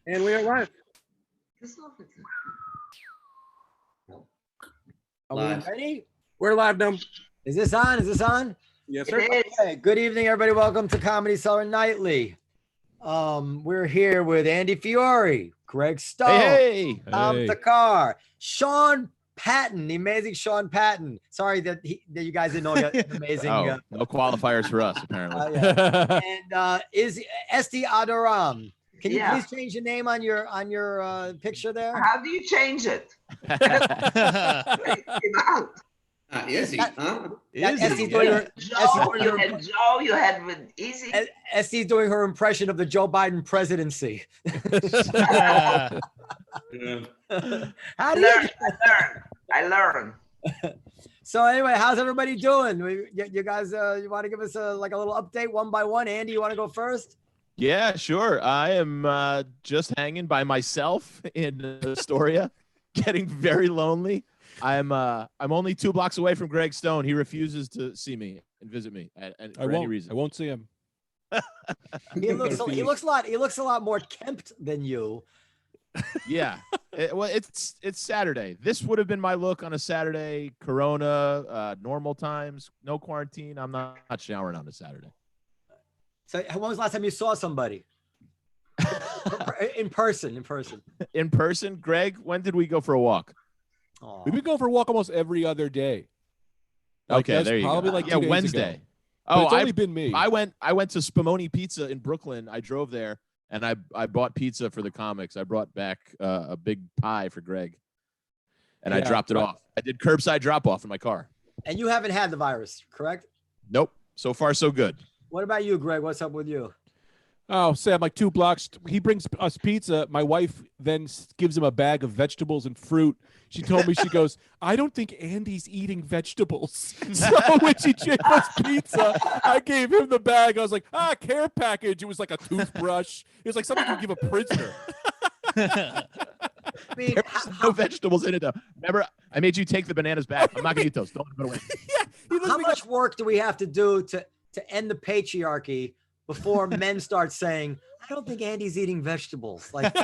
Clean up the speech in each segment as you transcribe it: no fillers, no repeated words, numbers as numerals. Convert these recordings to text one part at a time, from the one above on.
And we are live. Are we ready? We're live now. Is this on? Is this on? Yes, sir. Okay. Good evening, everybody. Welcome to Comedy Cellar Nightly. We're here with Andy Fiore, Greg Stone, Hey. Tom Takar, Sean Patton, the amazing Sean Patton. Sorry that you guys didn't know that amazing. No qualifiers for us, apparently. Yeah. And is Estee Adoram. Can you please change your name on your picture there? How do you change it? Easy, huh? Estee's doing her, Joe, you had with Easy. Estee's doing her impression of the Joe Biden presidency. How do you I learn. So anyway, how's everybody doing? You guys, you want to give us a little update one by one? Andy, you want to go first? Yeah, sure. I am just hanging by myself in Astoria, getting very lonely. I'm only 2 blocks away from Greg Stone. He refuses to see me and visit me for any reason. I won't see him. He looks a lot more kempt than you. Yeah. It's Saturday. This would have been my look on a Saturday. Corona, normal times, no quarantine. I'm not showering on a Saturday. So when was the last time you saw somebody? In person. In person? Greg, when did we go for a walk? We've been going for a walk almost every other day. Okay, there you probably go. like 2 days Wednesday. Ago. But it's only been me. I went to Spumoni Pizza in Brooklyn. I drove there and I bought pizza for the comics. I brought back a big pie for Greg, and I dropped it off. I did curbside drop off in my car. And you haven't had the virus, correct? Nope. So far, so good. What about you, Greg? What's up with you? Oh, Sam, like 2 blocks. He brings us pizza. My wife then gives him a bag of vegetables and fruit. She told me, she goes, I don't think Andy's eating vegetables. So when she gave us pizza, I gave him the bag. I was like, care package. It was like a toothbrush. It was like something you give a prisoner. I mean, There's no vegetables in it, though. Remember, I made you take the bananas back. I'm not going to eat those. Don't put it away. How much work do we have to do to end the patriarchy before men start saying, I don't think Andy's eating vegetables? Like, we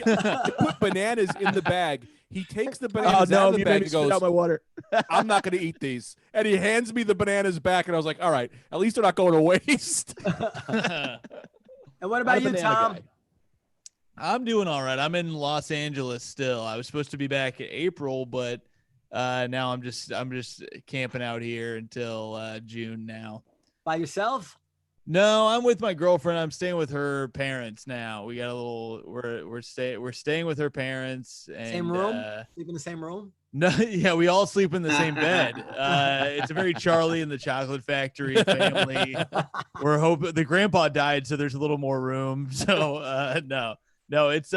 put bananas in the bag. He takes the bananas out of the bag and goes, out my water. I'm not going to eat these. And he hands me the bananas back, and I was like, all right, at least they're not going to waste. And what about you, Tom? Guy. I'm doing all right. I'm in Los Angeles still. I was supposed to be back in April, but now I'm just camping out here until June now. By yourself? No, I'm with my girlfriend. I'm staying with her parents now. We got a little. We're staying with her parents. And, same room? Sleep in the same room? No, yeah, we all sleep in the same bed. It's a very Charlie and the Chocolate Factory family. We're hoping the grandpa died, so there's a little more room. So no, it's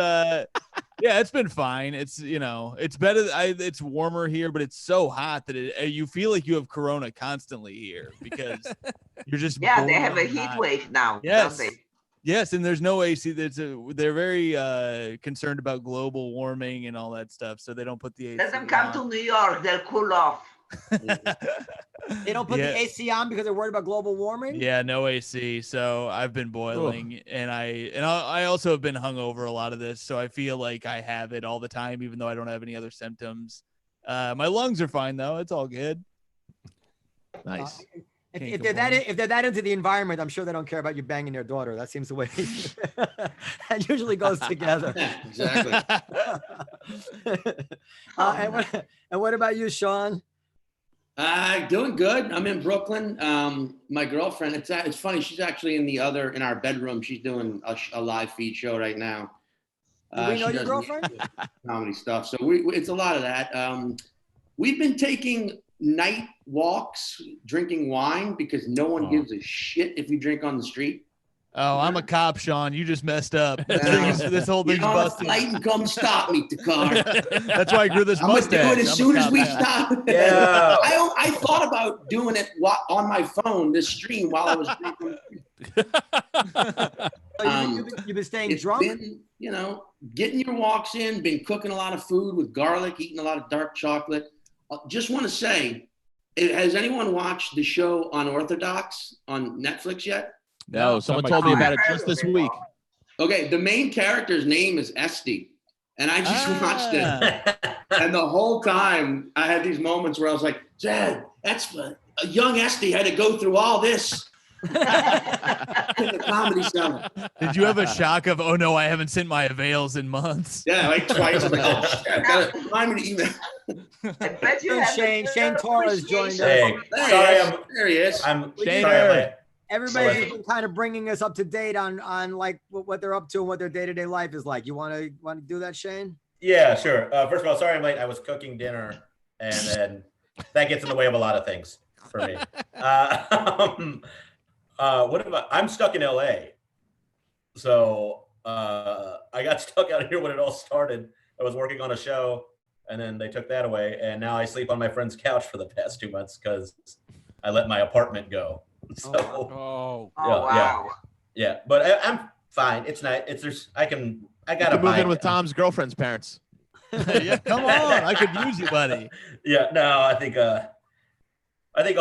yeah, it's been fine. It's it's better. It's warmer here, but it's so hot that you feel like you have corona constantly here because you're just they have a heat wave now. Yes, don't they? Yes, and there's no AC. They're very concerned about global warming and all that stuff, so they don't put the AC. Let them come to New York. They'll cool off. They don't put the AC on because they're worried about global warming? Yeah, no AC. So I've been boiling. And I also have been hungover a lot of this. So I feel like I have it all the time, even though I don't have any other symptoms. My lungs are fine though. It's all good. Nice. If they're that into the environment, I'm sure they don't care about you banging their daughter. That seems the way that usually goes together. Exactly. And what about you, Sean? Doing good. I'm in Brooklyn. My girlfriend, it's funny. She's actually in our bedroom. She's doing a live feed show right now. Do we know your girlfriend? Comedy stuff. So it's a lot of that. We've been taking night walks, drinking wine because no one gives a shit if you drink on the street. Oh, I'm a cop, Sean. You just messed up. This whole thing's busted. Fight and come stop me, Takar. That's why I grew this mustache. I'm gonna do it as soon as we stop. Yeah. I thought about doing it on my phone, this stream, while I was drinking. You've been staying drunk? Been, getting your walks in, been cooking a lot of food with garlic, eating a lot of dark chocolate. Just want to say, has anyone watched the show Unorthodox on Netflix yet? No, someone told me about it just this week. Okay, the main character's name is Estee, and I just watched it, and the whole time I had these moments where I was like, Dad, that's a young Estee had to go through all this in the Comedy Cellar. Did you have a shock of, oh no, I haven't sent my avails in months? Yeah, like twice. I was like, oh shit, I gotta remind me to email. I bet you have Shane Torres joined us. Hey, There he is. I'm Shane, sorry I'm late. Everybody's been kind of bringing us up to date on like what they're up to and what their day-to-day life is like. You want to do that, Shane? Yeah, sure. First of all, sorry I'm late. I was cooking dinner, and then that gets in the way of a lot of things for me. What about? I'm stuck in LA, so I got stuck out here when it all started. I was working on a show, and then they took that away, and now I sleep on my friend's couch for the past 2 months because I let my apartment go. So, Oh. wow. yeah, but I'm fine. It's nice. I got to move in with Tom's girlfriend's parents. Yeah, come on. I could use you, buddy. Yeah, no, I think I'll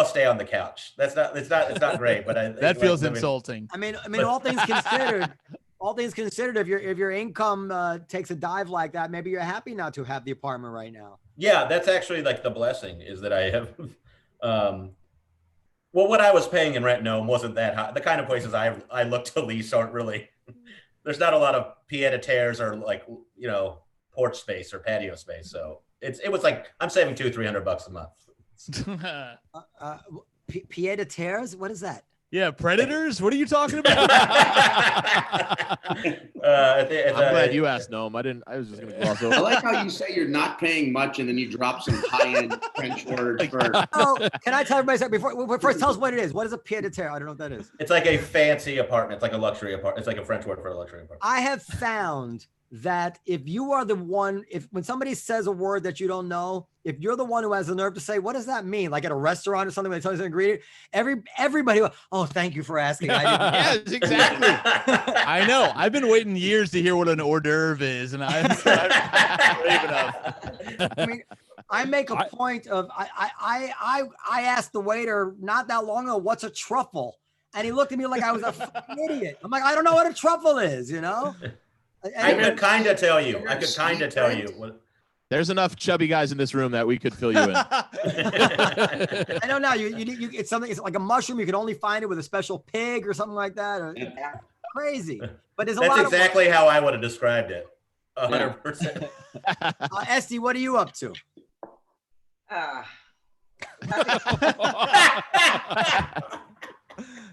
stay on the couch. It's not great, but That feels insulting. I mean, all things considered, if your income takes a dive like that, maybe you're happy not to have the apartment right now. Yeah, that's actually like the blessing is that I have. Well, what I was paying in rent, Noam, wasn't that high. The kind of places I look to lease aren't really. There's not a lot of pied-à-terres or like porch space or patio space. So it was like I'm saving $200-300 a month. Pied-à-terres? What is that? Yeah, predators? What are you talking about? I'm glad you asked, Noam. I was just going to gloss over. I like how you say you're not paying much and then you drop some high-end French words first. Oh, can I tell everybody something before? First, tell us what it is. What is a pied-à-terre? I don't know what that is. It's like a fancy apartment. It's like a luxury apartment. It's like a French word for a luxury apartment. I have found that if you are the one, when somebody says a word that you don't know, if you're the one who has the nerve to say, what does that mean? Like at a restaurant or something, when they tell you an ingredient, everybody, oh, thank you for asking. I didn't know. Yes, exactly. I know. I've been waiting years to hear what an hors d'oeuvre is, and I'm brave enough. I mean, I make a point of, I asked the waiter not that long ago, what's a truffle? And he looked at me like I was a fucking idiot. I'm like, I don't know what a truffle is, I could kind of tell you. What... There's enough chubby guys in this room that we could fill you in. I don't know. You it's something. It's like a mushroom. You can only find it with a special pig or something like that. Or, crazy. But there's a lot. That's exactly how I would have described it. 100%. Estee, what are you up to?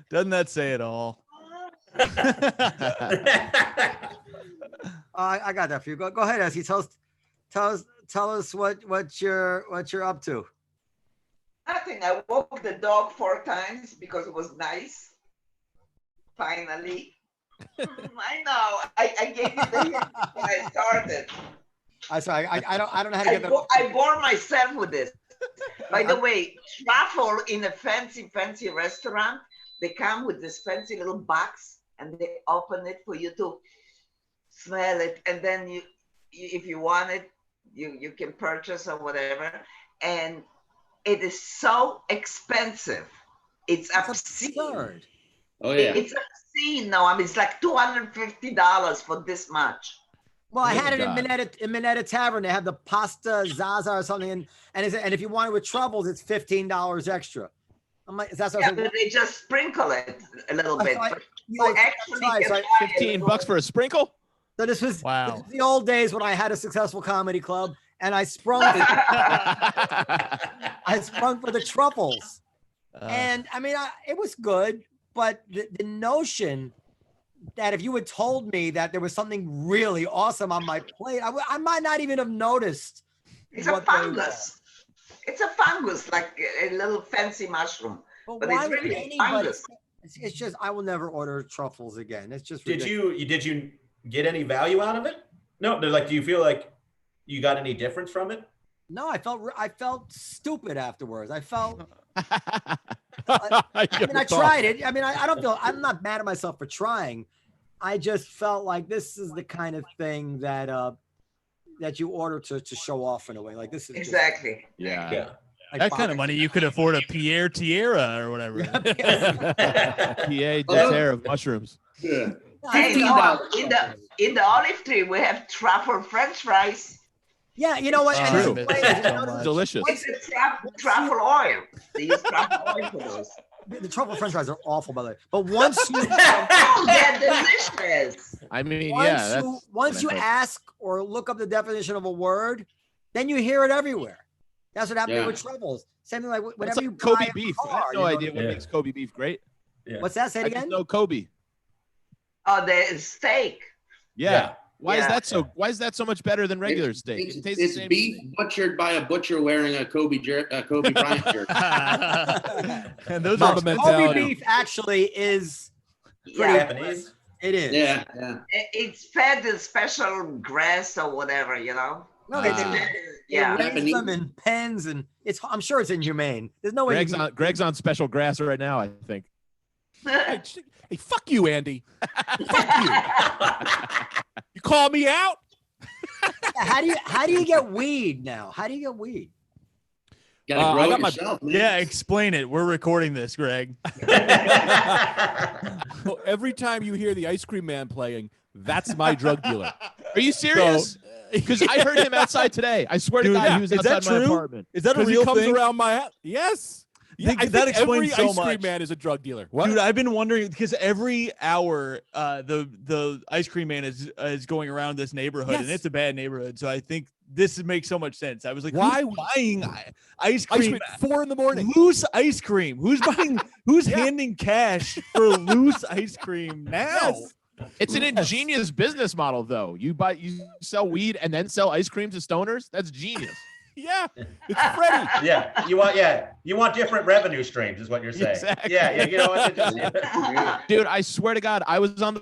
Doesn't that say it all? I got that for you. Go ahead, Estee. Tell us what you're up to. Nothing. I walked the dog 4 times because it was nice. Finally. I know. I gave you the hint when I started. I don't know how to get that. I bore myself with this. By the way, truffle in a fancy restaurant, they come with this fancy little box and they open it for you to smell it, and then you if you want it, you can purchase or whatever. And it is so expensive. It's obscene. Absurd. Oh yeah. It's obscene now. I mean, it's like $250 for this much. Well, I had it in Minetta Tavern. They have the pasta zaza or something, and if you want it with truffles, it's $15 extra. I'm like, that's yeah, but they just sprinkle it a little bit. You actually get $15 for a sprinkle? So this was wow. The old days when I had a successful comedy club, and I sprung for the truffles. And I mean, it was good, but the notion that if you had told me that there was something really awesome on my plate, I might not even have noticed. It's a fungus. It's a fungus, like a little fancy mushroom. But why it's would really anybody? fungus. It's just, I will never order truffles again. It's just Did you get any value out of it? No, like, do you feel like you got any difference from it? No, I felt stupid afterwards. I felt. I tried it. I mean, I'm not mad at myself for trying. I just felt like this is the kind of thing that you order to show off in a way. Like this is exactly. Yeah. Like that kind of money, you could afford a Pierre Tierra or whatever. Pierre Tierra of mushrooms. Yeah. Hey, $15. in the olive tree, we have truffle French fries. Yeah, you know what? Oh, And I it's miss flavors, that you so notice- much. Delicious. It's a truffle oil. They use truffle oil for those. The truffle French fries are awful, by the way. But once you Oh, they're delicious. I mean, yeah, that's once you what I thought. ask or look up the definition of a word, then you hear it everywhere. That's what happened Yeah. with truffles. Same thing like It's whenever like you Kobe buy a beef. I car, have no you know, idea what Yeah. makes Kobe beef great. What's that? Say it I just again. know Kobe. Oh, the steak. Yeah. Why is Yeah. that so? Why is that so much better than regular steak? It's, It tastes the it's same. beef butchered by a butcher wearing a Kobe Bryant shirt. And those are Mama expensive. Kobe mentality. beef actually is Yeah. Japanese. it is. Yeah. It's fed in special grass or whatever, you know. No, they, Ah. they Yeah. raise them in pens, and I'm sure it's inhumane. There's no way. Greg's on special grass right now, I think. Hey, fuck you, Andy. Fuck you. You call me out? How do you get weed now? How do you get weed? Gotta I grow got it my- yourself, man. Yeah, explain it. We're recording this, Greg. Well, every time you hear the ice cream man playing, that's my drug dealer. Are you serious? Because I heard him outside today. I swear Dude, to God, yeah. he was Is that outside my true? apartment. Is that a Because he real comes thing? around my house. Yes. Yeah, Think I that think explains every so ice cream much. man is a drug dealer. What? Dude, I've been wondering because every hour the ice cream man is going around this neighborhood, and Yes. it's a bad neighborhood. So I think this makes so much sense. I was like, Why- who's buying ice ice cream? cream 4 a.m. Loose ice cream. Who's buying? Who's Yeah. handing cash for loose ice cream now? Yes. It's an ingenious business model, though. You sell weed and then sell ice cream to stoners. That's genius. Yeah. It's Freddie. Yeah, you want different revenue streams, is what you're saying. Exactly. Yeah, you know what? It just- Dude, I swear to God, I was on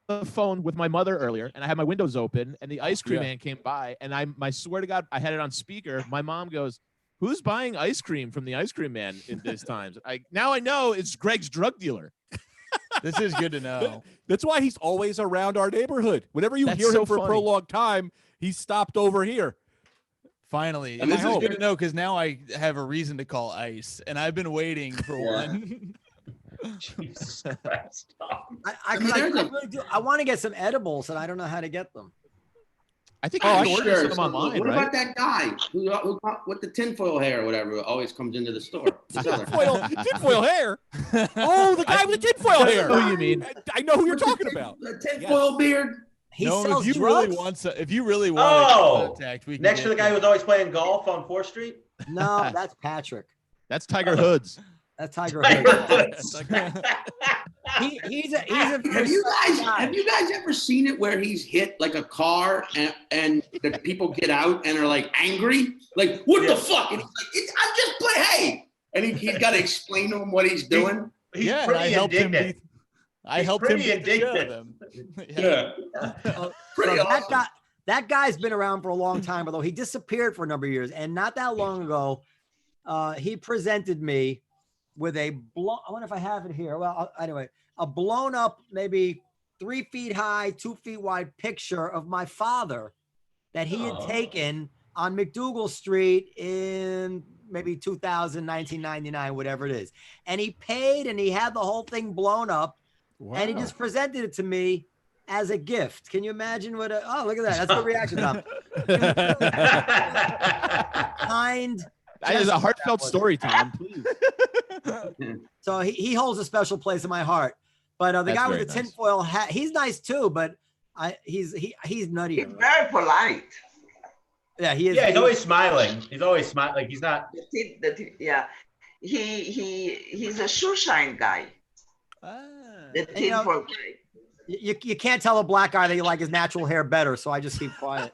the phone with my mother earlier, and I had my windows open, and the ice cream Yeah. man came by, and I swear to God, I had it on speaker. My mom goes, "Who's buying ice cream from the ice cream man in these times?" Now I know it's Greg's drug dealer. This is good to know. That's why he's always around our neighborhood. Whenever you That's hear so him for a funny. prolonged time, he's stopped over here. Finally, And this I is hope- good to know because now I have a reason to call ICE, and I've been waiting for one. Jesus Christ. I really do. I want to get some edibles, and I don't know how to get them. I think Oh, you I'm can order Sure. some online, What right? about that guy who with the tinfoil hair or whatever always comes into the store? Tinfoil hair. Oh, the guy with the tinfoil hair. know who you mean. I know who you're talking about. The tinfoil beard. He No, sells if you drugs. really want if you really want Oh, contact, we can Next to get the guy you. who was always playing golf on 4th Street? No, that's Patrick. That's Tiger Hoods. That's Tiger Woods. He's a Have you guys ever seen it where he's hit like a car and the people get out and are like angry? Like, what the fuck? And he's like, I'm just playing. Hey. And he's got to explain to him what he's doing. He's Yeah, and pretty I helped him indignant. beat. I He's helped him pretty beat the shit out of indignant. them. Yeah. Pretty So awesome. that guy's been around for a long time, although he disappeared for a number of years. And not that long ago, he presented me with I wonder if I have it here. Well, anyway, a blown up, maybe 3 feet high, 2 feet wide picture of my father that he had taken on McDougal Street in maybe 2000, 1999, whatever it is. And he paid and he had the whole thing blown up. And he just presented it to me as a gift. Can you imagine what oh, look at that. That's the reaction, Tom. Kind. That is a heartfelt story, Tom. Please. So he holds a special place in my heart. But the That's guy with very the nice. tinfoil hat, he's nice too, but he's nuttier. He's very polite. Yeah, he is. Yeah, he's always smiling. He's always smiling. Like he's not. Yeah, he's a shoe shine guy. The you know- tinfoil guy. You can't tell a black guy that you like his natural hair better, so I just keep quiet.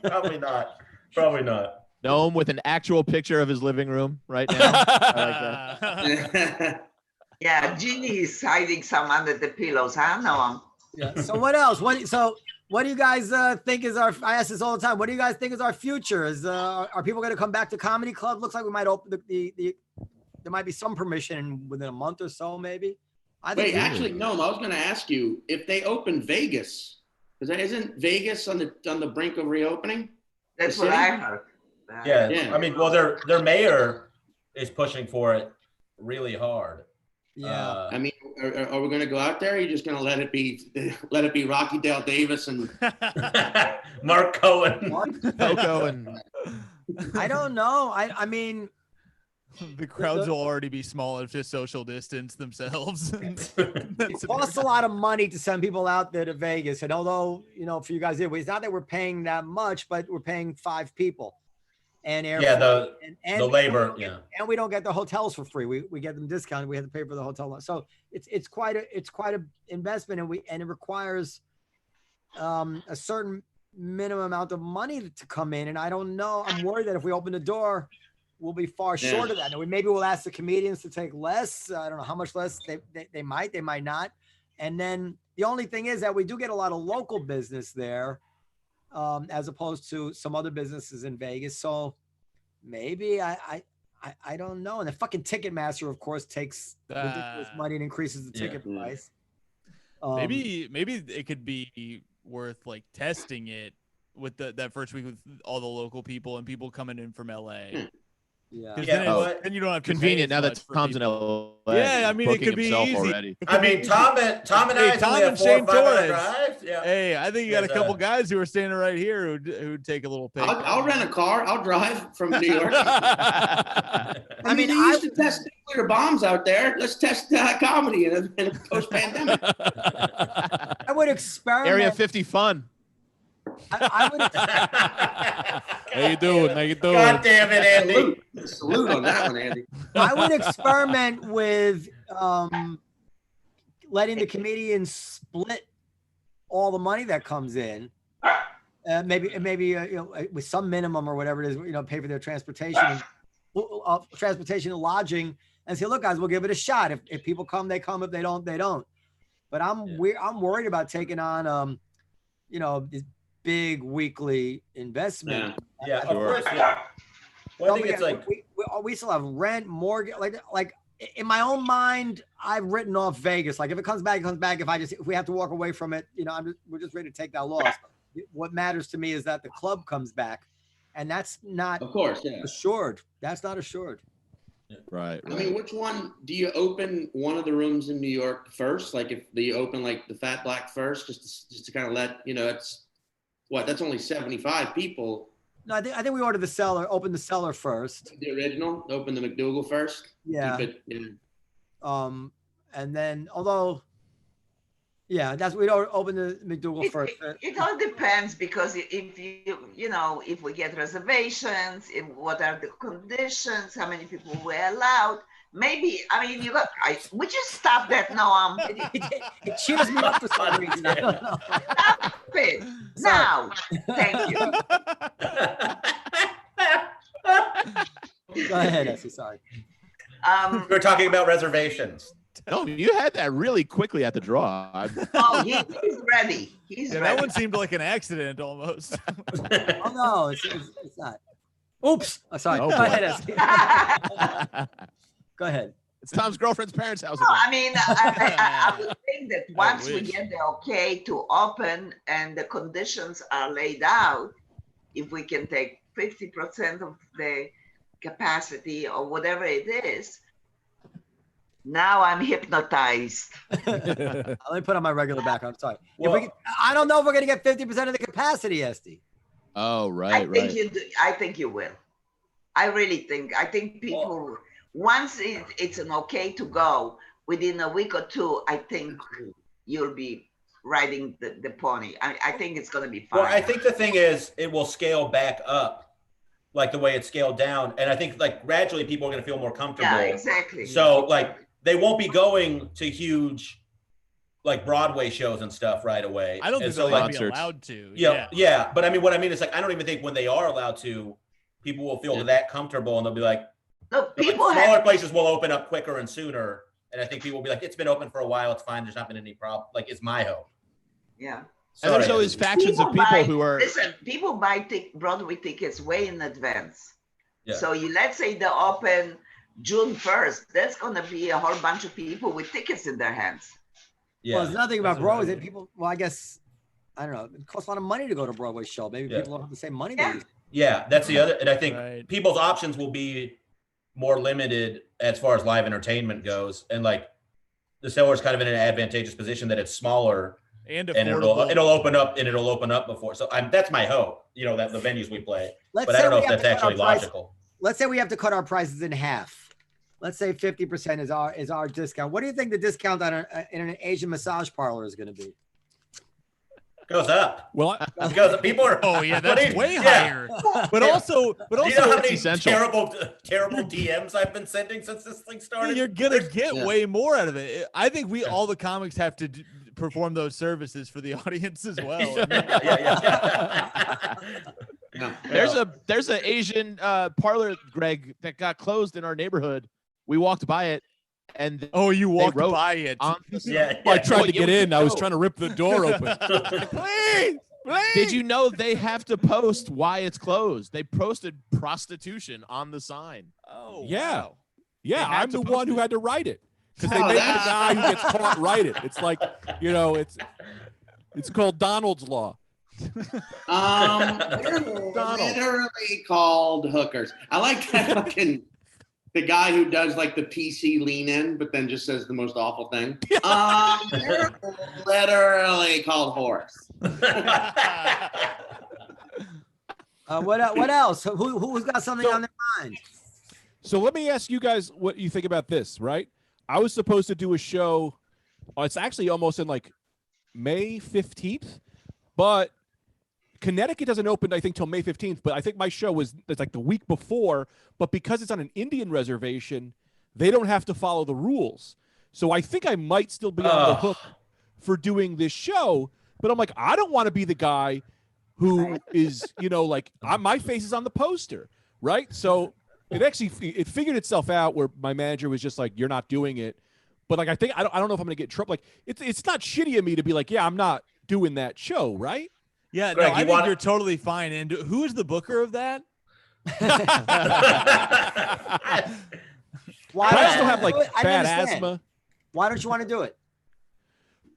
Probably not. Probably not. Noam with an actual picture of his living room right now. I like that. Yeah, Ginny is hiding some under the pillows, huh, Noam? Yeah. So what else? What do you guys think is our? I ask this all the time. What do you guys think is our future? Are people going to come back to comedy club? Looks like we might open the there might be some permission within a month or so, maybe. I think. Wait, actually, no. I was going to ask you if they open Vegas, because isn't Vegas on the brink of reopening? That's The what city? I heard. Yeah. Yeah. I mean, well, their mayor is pushing for it really hard. Yeah. I mean, are we going to go out there? Or are you just going to let it be Rocky Dale Davis and Mark Cohen. Coco and I don't know. I mean, The crowds will already be small if just social distance themselves. it costs a lot of money to send people out there to Vegas. And although, for you guys, it's not that we're paying that much, but we're paying 5 people. And The labor, and we don't get the hotels for free. We get them discounted. We have to pay for the hotel. So it's quite a investment, and it requires a certain minimum amount of money to come in. And I don't know. I'm worried that if we open the door, we'll be far short of that. And maybe we'll ask the comedians to take less. I don't know how much less they might not. And then the only thing is that we do get a lot of local business there, as opposed to some other businesses in Vegas. So maybe I don't know. And the fucking Ticketmaster, of course, takes ridiculous money and increases the ticket price. Maybe it could be worth like testing it with that first week with all the local people and people coming in from LA. Yeah. Then you don't have to convenient now that Tom's in LA. Yeah, I mean, it could be easy. Already. I mean, Tom and I Tom have and 4 or Shane 5 hour Torres. drive. Yeah. Hey, I think you got a couple guys who are standing right here who'd take a little pay. I'll rent a car. I'll drive from New York. I mean, they used to test nuclear bombs out there. Let's test comedy in a post-pandemic. I would experiment. Area 50 fun. I would. How you doing? God damn it, Andy. Salute on that one, Andy. I would experiment with letting the comedians split all the money that comes in. Maybe with some minimum or whatever it is, pay for their transportation and lodging, and say, look, guys, we'll give it a shot. If people come, they come. If they don't, they don't. But I'm worried about taking on this big weekly investment. Yeah, of course. Yeah. Well, I think it's like we still have rent, mortgage. Like in my own mind, I've written off Vegas. Like if it comes back, it comes back. If we have to walk away from it, we're just ready to take that loss. What matters to me is that the club comes back, and that's not, of course, assured. That's not assured. Right. I mean, which one do you open? One of the rooms in New York first? Like if you open like the Fat Black first, just to kind of let it's that's only 75 people. No, I think we ordered open the cellar first. The original, open the McDougal first. Yeah. And then we don't open the McDougal first. It all depends, because if we get reservations, what are the conditions, how many people we're allowed. Maybe, would you stop that, Noam? It cheers me up for some reason. I don't know. Stop it. Now. Thank you. Go ahead, Estee, sorry. we're talking about reservations. No, you had that really quickly at the draw. He's ready. He's ready. That one seemed like an accident almost. Oh, no, it's not. Oops. Oh, sorry. Oh, Go boy. ahead, Estee. Go ahead. It's Tom's girlfriend's parents' house. No, I would think that once we get the okay to open and the conditions are laid out, if we can take 50% of the capacity or whatever it is, now I'm hypnotized. Let me put on my regular background. Sorry. Well, I don't know if we're going to get 50% of the capacity, Estee. Oh, right, right. I think you will. I think people, once it's an okay to go, within a week or two, I think you'll be riding the pony. I think it's going to be fine. Well, I think the thing is, it will scale back up like the way it scaled down. And I think like gradually people are going to feel more comfortable. Yeah, exactly. So like they won't be going to huge like Broadway shows and stuff right away. I don't think they'll be allowed to. Yeah. But I mean, what I mean is like, I don't even think when they are allowed to, people will feel that comfortable and they'll be like, no, smaller places will open up quicker and sooner. And I think people will be like, it's been open for a while. It's fine. There's not been any problem. Like, it's my hope. Yeah. And there's always factions of people who are. Listen, people buy Broadway tickets way in advance. Yeah. So let's say they open June 1st. That's going to be a whole bunch of people with tickets in their hands. Yeah. Well, there's nothing about Broadway that people, I guess, I don't know. It costs a lot of money to go to a Broadway show. Maybe people don't have the same money. Yeah, that's the other. And I think people's options will be more limited as far as live entertainment goes. And like the seller's kind of in an advantageous position that it's smaller And and affordable. it'll open up before. So that's my hope, that the venues we play, Let's but I say don't know we if have that's to cut our actually price- logical. Let's say we have to cut our prices in half. Let's say 50% is our discount. What do you think the discount on in an Asian massage parlor is going to be? Goes up. Well, Because people are. Oh yeah, What that's do you- way yeah. higher. But also, Do you know how it's many essential. terrible DMs I've been sending since this thing started? you're gonna get Yeah. way more out of it. I think all the comics have to perform those services for the audience as well. Yeah. There's an Asian parlor, Greg, that got closed in our neighborhood. We walked by it, and Oh, you walked wrote by it. on the Yeah. I tried Well, to get you in. I was know. trying to rip the door open. Please, please. Did you know they have to post why it's closed? They posted prostitution on the sign. Oh, Yeah. wow. Yeah, They had I'm to the post one who it. had to write it because they Oh, make the that's- guy who gets caught write it. It's like, it's called Donald's Law. They're literally called hookers. I like that fucking the guy who does like the PC lean in, but then just says the most awful thing. They're literally called whores. What else? Who's got something on their mind? So let me ask you guys what you think about this, right? I was supposed to do a show. It's actually almost in like May 15th, but Connecticut doesn't open, I think, till May 15th. But I think my show it's like the week before. But because it's on an Indian reservation, they don't have to follow the rules. So I think I might still be on the hook for doing this show. But I'm like, I don't want to be the guy who is, my face is on the poster, right? So it figured itself out where my manager was just like, you're not doing it. But like, I don't know if I'm gonna get in trouble. Like, it's not shitty of me to be like, yeah, I'm not doing that show, right? Yeah, Greg, no, I you think want- you're totally fine. And who is the booker of that? Why But I don't still you have like do it? I don't bad understand. asthma. Why don't you want to do it?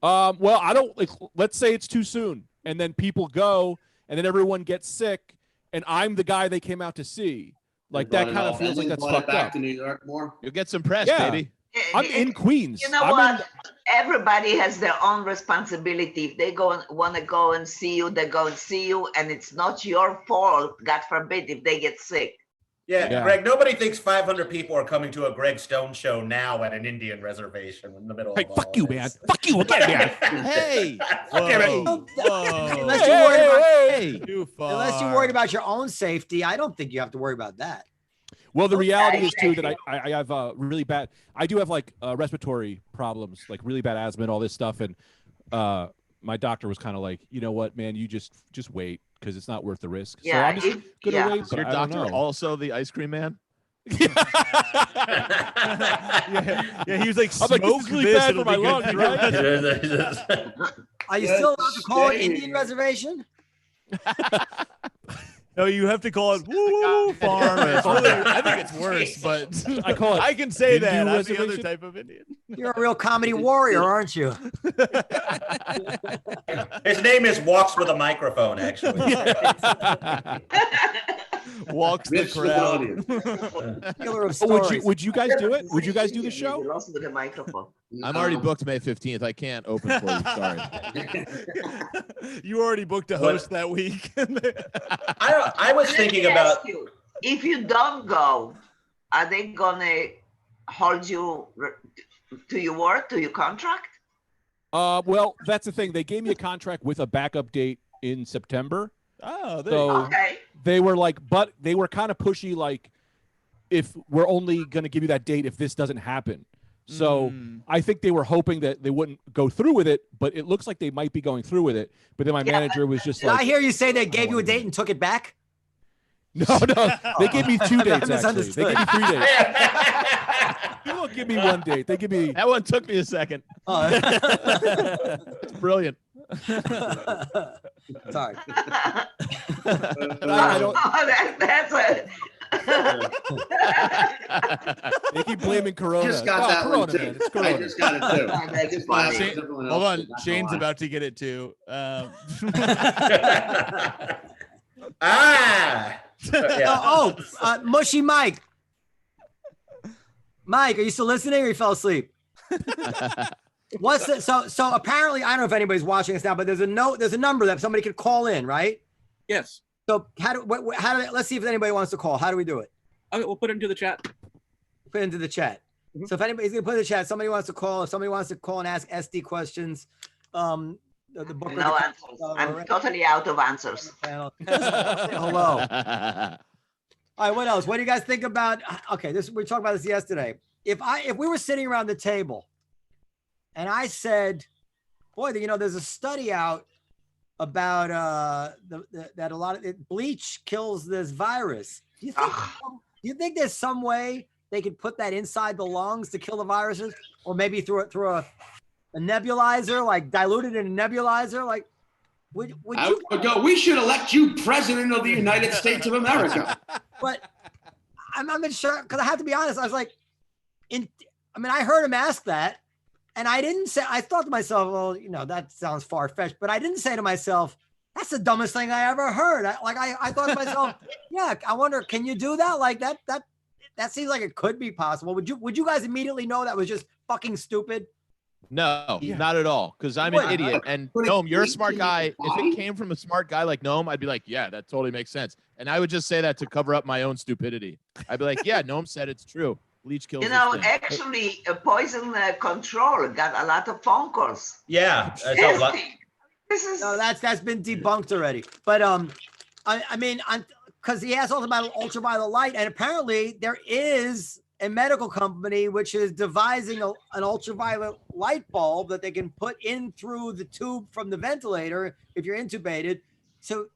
Well, I don't like. Let's say it's too soon, and then people go, and then everyone gets sick, and I'm the guy they came out to see. Like that kind of feels like that's brought it fucked back up. to New York more. You'll get some press, Yeah. baby. I'm in Queens. You know I'm what? Everybody has their own responsibility. If they want to go and see you, they go and see you, and it's not your fault. God forbid if they get sick. Yeah, Greg, nobody thinks 500 people are coming to a Greg Stone show now at an Indian reservation in the middle Hey, of fuck you, man. holidays. Fuck you again, man. Hey, Whoa, Unless you're worried about, hey. too far. unless you're worried about your own safety, I don't think you have to worry about that. Well, the reality Okay, is too thank that I have really bad. I do have like respiratory problems, like really bad asthma and all this stuff. And my doctor was kind of like, you know what, man, you just wait because it's not worth the risk. So Yeah, I'm just gonna wait. Is But your I don't doctor know. also the ice cream man? yeah, he was like, I'm like, smoke this is really this, bad it'll for my be good lungs, for your right? Are you Yes, still allowed to call it Jay. Indian reservation? No, you have to call it Woo Woo Farm. It's really, I think it's worse, but I call it I can say Hindu that. I'm the other reservation? type of Indian. You're a real comedy warrior, aren't you? His name is Walks with a Microphone, actually. Walks the Mitch crowd. Nickelodeon. Killer of Oh, stories. would you guys do it? Would you guys do the show? You lost with a microphone. I'm already booked May 15th. I can't open for you. Sorry. You already booked a host that week. I was Let thinking me about. ask you, if you don't go, are they gonna hold you to your word, to your contract? Well, that's the thing. They gave me a contract with a backup date in September. Oh, there So you go. Okay. they were like, but they were kind of pushy, like, if we're only going to give you that date if this doesn't happen. So I think they were hoping that they wouldn't go through with it, but it looks like they might be going through with it. But then my Yeah, manager was just Did like, I hear you say they gave you a date and took it back? no, they gave me 2 I dates, actually. They gave me 3 days. They don't give me 1 date. They give me, That one took me a second. It's brilliant. Sorry. but I don't, That's a. they keep blaming Corona. Just got Oh, that Corona, one too. man. It's I Corona. just got it too. That's Just funny. like everyone Hold else on. did, not Shane's gonna lie. about to get it too. Mushy Mike. Mike, are you still listening or you fell asleep? What's the, so apparently, I don't know if anybody's watching us now, but there's a number that somebody could call in, right? Yes. So let's see if anybody wants to call. How do we do it? Okay, we'll put it into the chat. Put it into the chat. Mhm. So if anybody's gonna put in the chat, somebody wants to call. If somebody wants to call and ask Estee questions, the book. No answers. I'm totally out of answers. Hello. All right, what else? What do you guys think about? Okay, we talked about this yesterday. If we were sitting around the table, and I said, "Boy, there's a study out about that a lot of bleach kills this virus." Do you think there's some way they could put that inside the lungs to kill the viruses, or maybe through a nebulizer, like diluted in a nebulizer, like? Would you go? We should elect you president of the United States of America. But I'm not sure, because I have to be honest. I was like, I heard him ask that, and I didn't say. I thought to myself, well, that sounds far fetched. But I didn't say to myself, that's the dumbest thing I ever heard. I thought to myself, yeah, I wonder, can you do that? Like that seems like it could be possible. Would you guys immediately know that was just fucking stupid? No, not at all. Because I'm an idiot. And Noam, you're a smart guy. If it came from a smart guy like Noam, I'd be like, yeah, that totally makes sense. And I would just say that to cover up my own stupidity. I'd be like, yeah, Noam said it's true. Bleach kills. Actually, poison control got a lot of phone calls. Yeah. That's been debunked already. But because he has ultraviolet light, and apparently there is a medical company which is devising an ultraviolet light bulb that they can put in through the tube from the ventilator if you're intubated to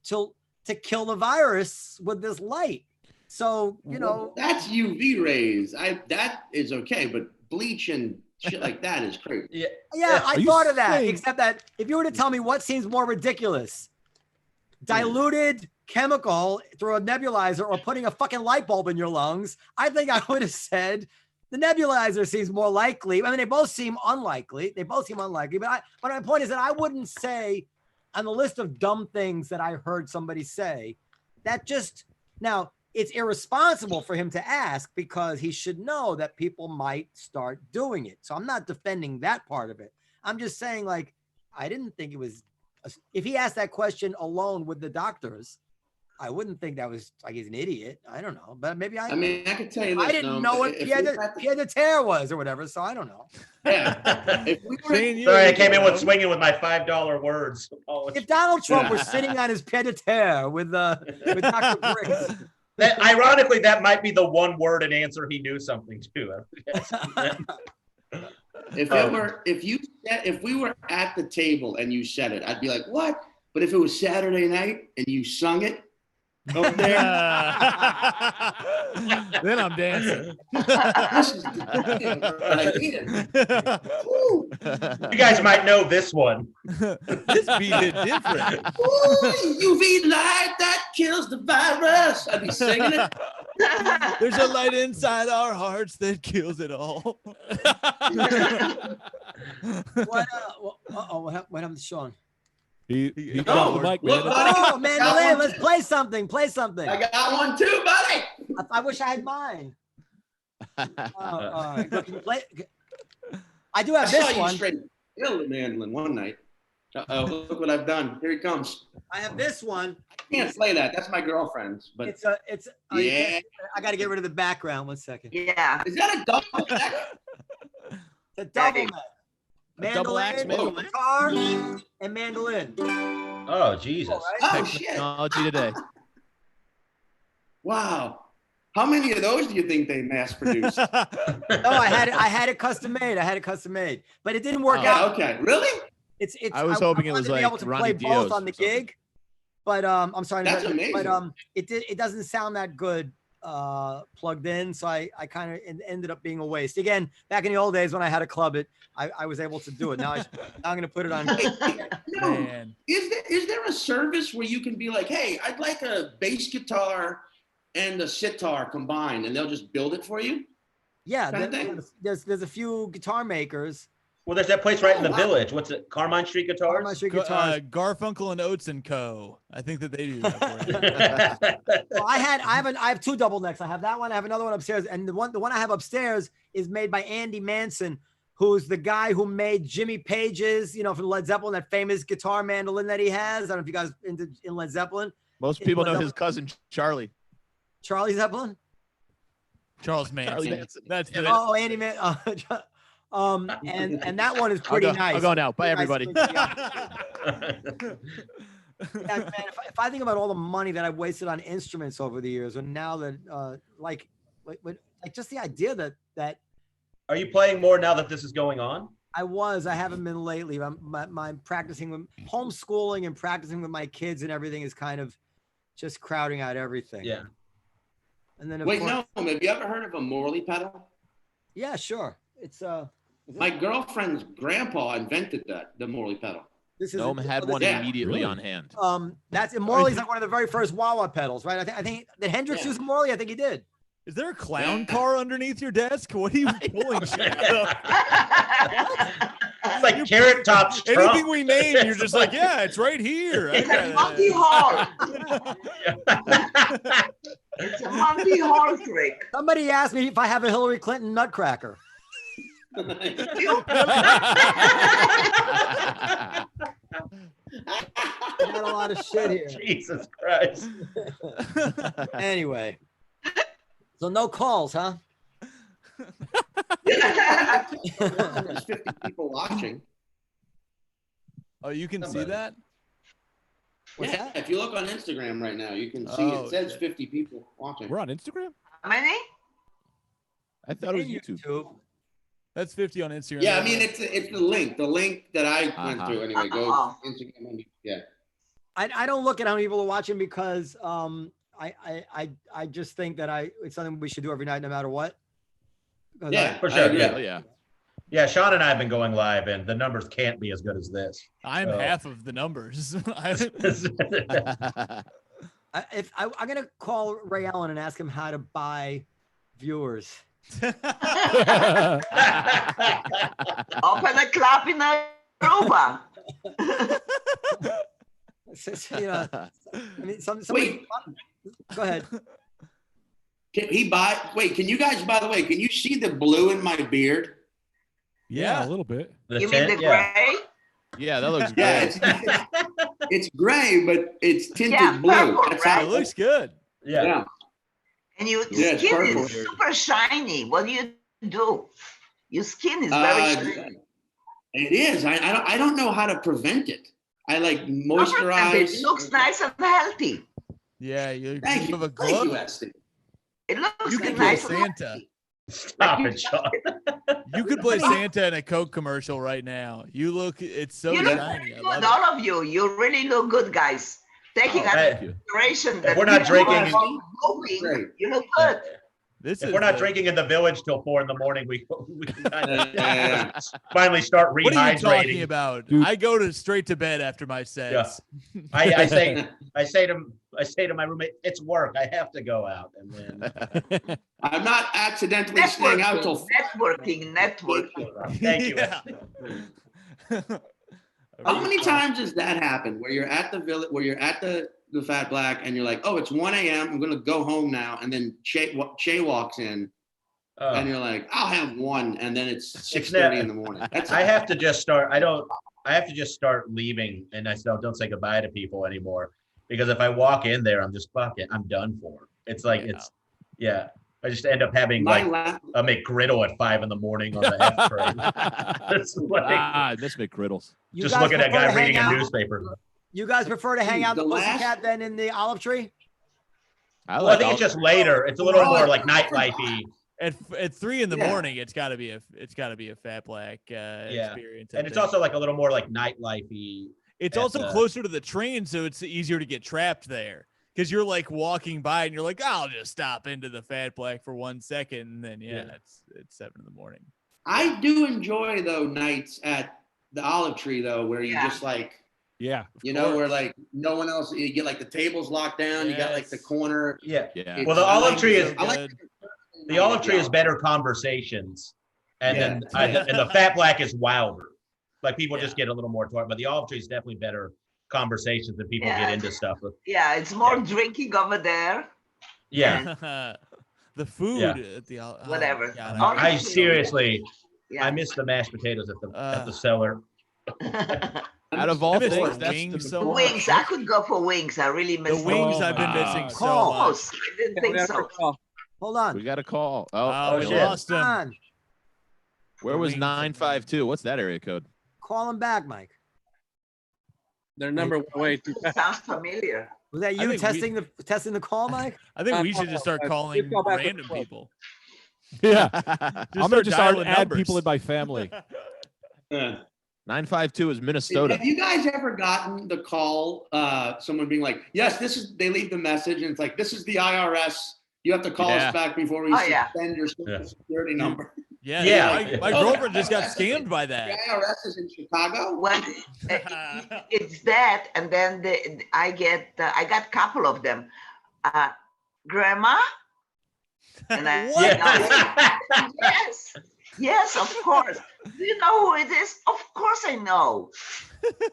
kill the virus with this light. So, that's UV rays. That is okay, but bleach and shit like that is crazy. Yeah, I thought of that, except that if you were to tell me what seems more ridiculous, diluted chemical through a nebulizer or putting a fucking light bulb in your lungs, I think I would have said the nebulizer seems more likely. I mean, they both seem unlikely. But my point is that I wouldn't say on the list of dumb things that I heard somebody say that now it's irresponsible for him to ask, because he should know that people might start doing it. So I'm not defending that part of it. I'm just saying, like, I didn't think it was, if he asked that question alone with the doctors, I wouldn't think that was like he's an idiot. I don't know, but maybe I could tell you this. I didn't know what Pierre de Terre was or whatever, so I don't know. Yeah. Sorry, I came in with swinging with my $5 words. If Donald Trump was sitting on his Pierre de Terre with Dr. Briggs. Ironically, that might be the one word and answer he knew something to. If we were at the table and you said it, I'd be like, what? But if it was Saturday night and you sung it, then I'm dancing. You guys might know this one. This beat is different. UV light that kills the virus. I'd be singing it. There's a light inside our hearts that kills it all. What happened to Sean? He got the mic, man. Oh, mandolin, let's play something. I got one too, buddy. I wish I had mine. All right. Can you play? I do have this one. Ill with mandolin one night. Look what I've done. Here he comes. I have this one. I can't play that. That's my girlfriend's. But yeah. I got to get rid of the background. 1 second. Yeah. Is that a double deck? It's a double deck. Mandolin, guitar, and mandolin. Oh, Jesus. Oh, shit. Technology today. Wow. How many of those do you think they mass produced? No, I had it custom made. But it didn't work out. Okay. Really? I was hoping it was like able to play both on the gig. But I'm sorry. That's amazing. But it doesn't sound that good plugged in, so I kind of ended up being a waste. Again, back in the old days when I had a club it, I was able to do it. Now I'm going to put it on. Man. Is there a service where you can be like, hey, I'd like a bass guitar and a sitar combined, and they'll just build it for you? Yeah, there's a few guitar makers. Well, there's that place right in the village. What's it? Carmine Street Guitars? Carmine Street Guitars. Garfunkel and Oates and Co. I think that they do that for you. Well, I have two double necks. I have that one. I have another one upstairs, and the one I have upstairs is made by Andy Manson, who's the guy who made Jimmy Page's, from Led Zeppelin, that famous guitar mandolin that he has. I don't know if you guys in Led Zeppelin. Most people know his cousin Charlie. Charlie Zeppelin? Charles Manson. Charlie Manson. That's the Oh, Andy Man. And that one is pretty nice. I'll go now. Bye, everybody. Yeah, man, if I think about all the money that I've wasted on instruments over the years, and now that like just the idea that Are you playing more now that this is going on? I haven't been lately. I'm practicing with homeschooling and practicing with my kids, and everything is kind of just crowding out everything. Yeah. And then Wait, no, have you ever heard of a Morley pedal? Yeah, sure. It's my girlfriend's grandpa invented the Morley pedal. This is Noam had one immediately on hand. That's Morley's like one of the very first wah-wah pedals, right? I think did Hendrix use Morley? I think he did. Is there a clown car underneath your desk? What are you pulling? It's like Carrot Top's trunk. Anything we name, you're just like, yeah, it's right here. It's a Monty Hall. It's a Monty Hall trick. Somebody asked me if I have a Hillary Clinton nutcracker. I got a lot of shit here. Jesus Christ. Anyway, so no calls, huh? There's 50 people watching. Oh, you can see that? What's Yeah, that? if you look on Instagram right now, you can see it says 50 people watching. We're on Instagram? How many? I thought it was YouTube. That's 50 on Instagram. Yeah, I mean it's the link that I went through anyway. Go Instagram and yeah. I don't look at how many people are watching because I just think that it's something we should do every night no matter what. Yeah, for sure. Yeah, yeah. Yeah, Sean and I have been going live, and the numbers can't be as good as this. I'm half of the numbers. I'm gonna call Ray Allen and ask him how to buy viewers. Open a club in Aruba. I mean, Wait. Go ahead. Can you guys, by the way, can you see the blue in my beard? Yeah, a little bit. You mean the gray? Yeah, that looks Yeah, great. it's gray, but it's tinted Yeah, blue. purple, That's right? how It looks good. Yeah. And your Yeah, it's skin purple. is super shiny. What do you do? Your skin is very shiny. It is. I don't know how to prevent it. I like It moisturize. looks nice and healthy. Yeah, you Thank have you. a Thank glow. you, Estee. It looks You could play nice and Santa. healthy. Stop it, Sean. You could play Santa in a Coke commercial right now. It's so You look shiny. I good, love all of you. You really look good, guys. Taking Hey, consideration if that we're not people drinking- are smoking, Great. you look good. if we're not drinking in the village till 4 a.m, we can kind of finally start What are you talking rehydrating. about? Dude. I go straight to bed after my sets. I say to my roommate, it's work. I have to go out, and then I'm not accidentally staying out till. Networking. thank you. Yeah. How many times does that happen? Where you're at the village, where you're at the Fat Black, and you're like, oh, it's 1 a.m. I'm gonna go home now, and then Che walks in, and you're like, I'll have one, and then it's 6:30 in the morning. I have to just start. I have to just start leaving, and I don't say goodbye to people anymore, because if I walk in there, I'm just fucking. I'm done for. It's like I just end up having like a McGriddle at 5 a.m. on the F train. It's like, I miss McGriddles. just looking at a guy reading a newspaper. You guys prefer to hang out in the The last- Pussycat than in the olive tree? Well, I think it's just later. It's a little more like nightlife-y. At 3 in the morning, it's got to be a Fat Black experience. I And it's think. also like a little more like nightlife-y. It's also closer to the train, so it's easier to get trapped there. Because you're like walking by and you're like, I'll just stop into the Fat Black for 1 second, and then it's 7 in the morning. I do enjoy though nights at the Olive Tree though, where you just like, where like no one else. You get like the tables locked down. You got like the corner. Yeah. Yeah. Well, the olive tree is I like the olive tree is better conversations, and then and the Fat Black is wilder. Like people just get a little more to it, but the olive tree is definitely better conversations and people get into stuff. Yeah, it's more drinking over there. Yeah. The food at the Whatever. God, I seriously, Yeah. I miss the mashed potatoes at the cellar. Out of all I miss things, the that's wings the so much. Wings. I could go for wings. I really miss The wings I've been my missing God. so Call. much. Almost. I didn't think so. Hold on. we got a call. Oh, we shit. lost him. Hold on. Where was wings. 952? What's that area code? Call him back, Mike. Their number went away too fast. Sounds familiar. Was that I you think testing the call, Mike? I think we should just start Please calling call back with random 12. people. Yeah. Just I'm gonna just start dialing add numbers. people in my family. Yeah. 952 is Minnesota. Have you guys ever gotten the call, someone being like, yes, they leave the message and it's like, this is the IRS. You have to call Yeah. us back before we Oh, yeah. suspend your social security number. Yeah, Yeah. My girlfriend just got scammed by The that. IRS is in Chicago. When it's that, and then I got a couple of them. Grandma? And I yes, of course. Do you know who it is? Of course I know.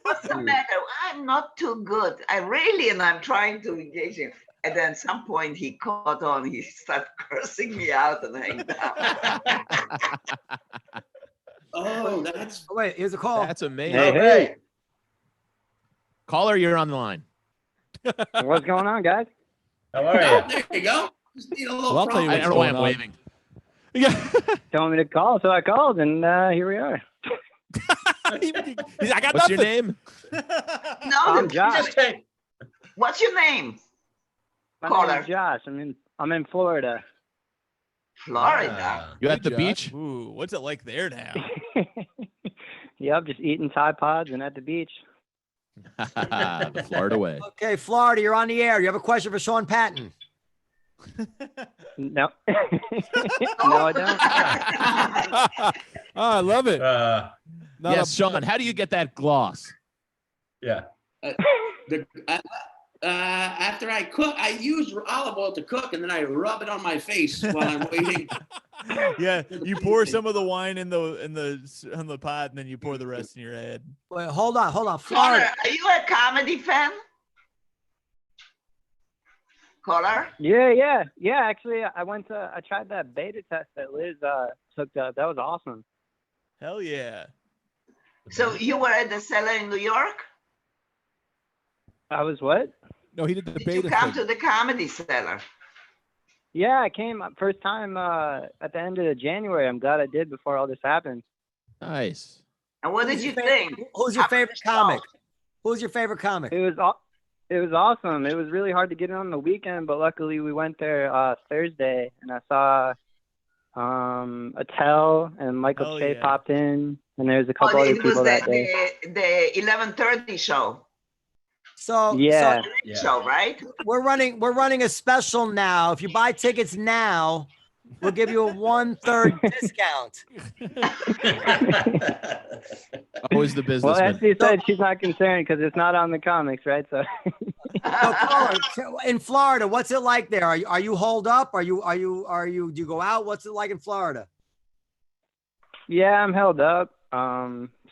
What's the matter? I'm not too good. I'm trying to engage him. And then at some point he caught on. He started cursing me out and hanged up. Oh, that's Oh, wait, here's a call. That's amazing. Hey, Caller, you're on the line. what's going on, guys? How are you? there you go. Just need a little Well, I'll tell you I what's don't know why I'm going on. waving. Yeah. Told me to call, so I called, and here we are. I got What's your nothing. name? No, I'm Josh. what's your name? My Caller. name is Josh. I'm in Florida. Florida. You at the Josh. beach? Ooh, what's it like there now? Yep, just eating Tide Pods and at the beach. The Florida way. Okay, Florida, you're on the air. You have a question for Sean Patton? No, no, I don't. Oh, I love it. Uh, Not Yes, a- Sean, how do you get that gloss? yeah. After I cook, I use olive oil to cook, and then I rub it on my face while I'm waiting. Yeah, you pour some of the wine in the pot, and then you pour the rest in your head. Wait, hold on. Caller, Florida. are you a comedy fan? Caller? Yeah. Actually, I tried that beta test that Liz took. That was awesome. Hell yeah! So you were at the Cellar in New York? I was what? No, he did the Did you beta come thing. to the Comedy Cellar? Yeah, I came first time at the end of January. I'm glad I did before all this happened. Nice. And what did you think? Who's your favorite comic? Who's your favorite comic? It was awesome. It was really hard to get in on the weekend, but luckily we went there Thursday, and I saw Attell and Michael Hell Che yeah. popped in, and there's a couple other it was people that day. the 11:30 show. So Yeah. Yeah. Show, right? we're running a special now. If you buy tickets now, we'll give you a 1/3 discount. Always the Well, businessman. Estee said she's not concerned because it's not on the comics, right? So So, caller, in Florida, what's it like there? Are you holed up? Do you go out? What's it like in Florida? yeah, I'm held up.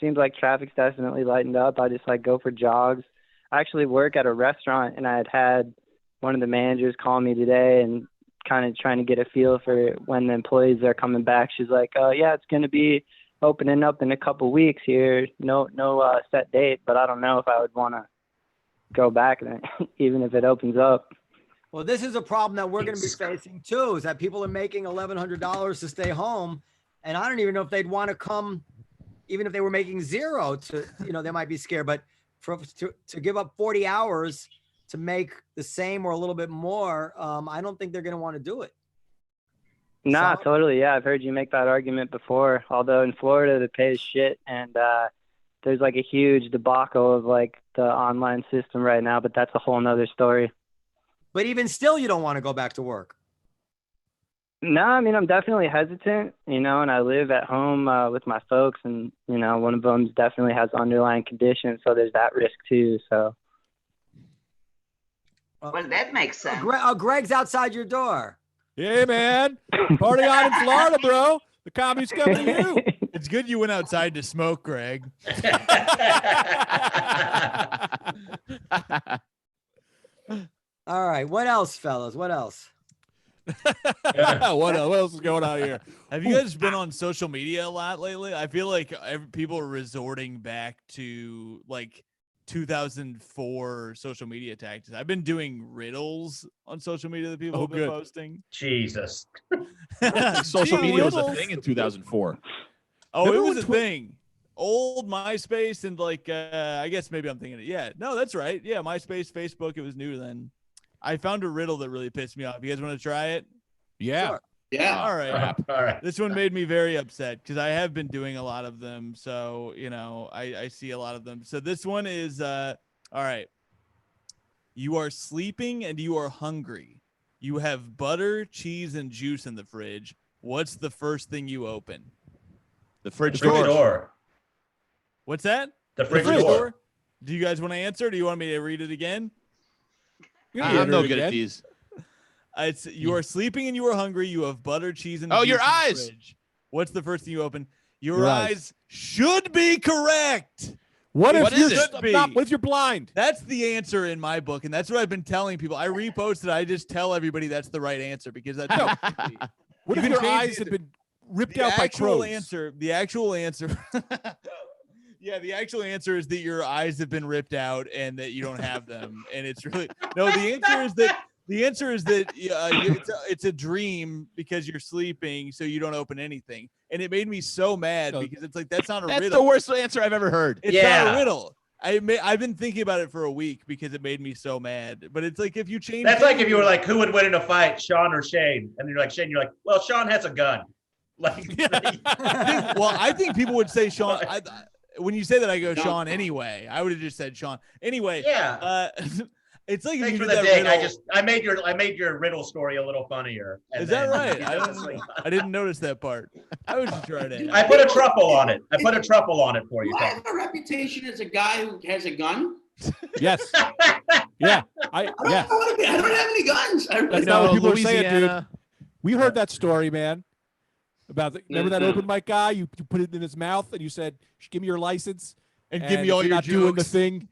Seems like traffic's definitely lightened up. I just go for jogs. I actually work at a restaurant, and I had one of the managers call me today and kind of trying to get a feel for when the employees are coming back. She's like, yeah, it's going to be opening up in a couple weeks here. No set date, but I don't know if I would want to go back even if it opens up. Well, this is a problem that we're going to be facing too, is that people are making $1,100 to stay home. And I don't even know if they'd want to come, even if they were making zero they might be scared, but to give up 40 hours to make the same or a little bit more, I don't think they're going to want to do it. Nah, So- totally. Yeah, I've heard you make that argument before. Although in Florida, the pay is shit, and there's a huge debacle of the online system right now. But that's a whole nother story. But even still, you don't want to go back to work. No, I mean I'm definitely hesitant, and I live at home with my folks, and one of them definitely has underlying conditions, so there's that risk too. So Well, that makes sense. Greg's outside your door. Hey, man. Party on in Florida, bro. The comedy's coming to you. It's good you went outside to smoke, Greg. All right. What else, fellas? What else? What else is going on here? Have you guys been on social media a lot lately? I feel like people are resorting back to like 2004 social media tactics. I've been doing riddles on social media that people have been posting. Jesus. Social media was a riddles. thing in 2004. Oh, Remember it was when a thing. Old MySpace and like I guess maybe I'm thinking it. Yeah, no, that's right. Yeah, MySpace, Facebook. It was new then. I found a riddle that really pissed me off. You guys want to try it? Yeah. Sure. Yeah. All right. All right. This one made me very upset because I have been doing a lot of them. So, you know, I see a lot of them. So this one is, all right. You are sleeping and you are hungry. You have butter, cheese, and juice in the fridge. What's the first thing you open? The fridge Fridge door. door. What's that? The fridge fridge door. Do you guys want to answer? Do you want me to read it again? I'm no good at these. It's you are sleeping and you are hungry. You have butter, cheese, and Oh, juice your in the eyes. fridge. What's the first thing you open? Your Your eyes. eyes. Should be correct. What What if you're is it? stop? What if you're blind? That's the answer in my book, and that's what I've been telling people. I reposted. I just tell everybody that's the right answer because that's No. What You if can your change eyes the- had been ripped the out by actual crows? answer. The actual answer. Yeah, the actual answer is that your eyes have been ripped out and that you don't have them, and it's really no. The answer is that it's a dream because you're sleeping, so you don't open anything. And it made me so mad because it's like that's not a That's riddle. the worst answer I've ever heard. It's not a riddle. I've been thinking about it for a week because it made me so mad. But it's like if you change. That's like if you were like, who would win in a fight, Sean or Shane? And you're like, Shane, you're like, well, Sean has a gun. Like, well, I think people would say Sean. When you say that, I go Sean anyway. I would have just said Sean anyway. Yeah. It's like if Thanks you for did the that dig. riddle. I made your riddle story a little funnier. Is that right? I didn't notice that part. I was just trying to. I put a truffle on it. I put a truffle on it for you. Do I have a reputation as a guy who has a gun? Yes. Yeah. I don't have any guns. That's not what people are saying, dude. We heard that story, man. About remember that open mic guy? You put it in his mouth and you said, "Give me your license and give me all you're your not doing the jokes." thing."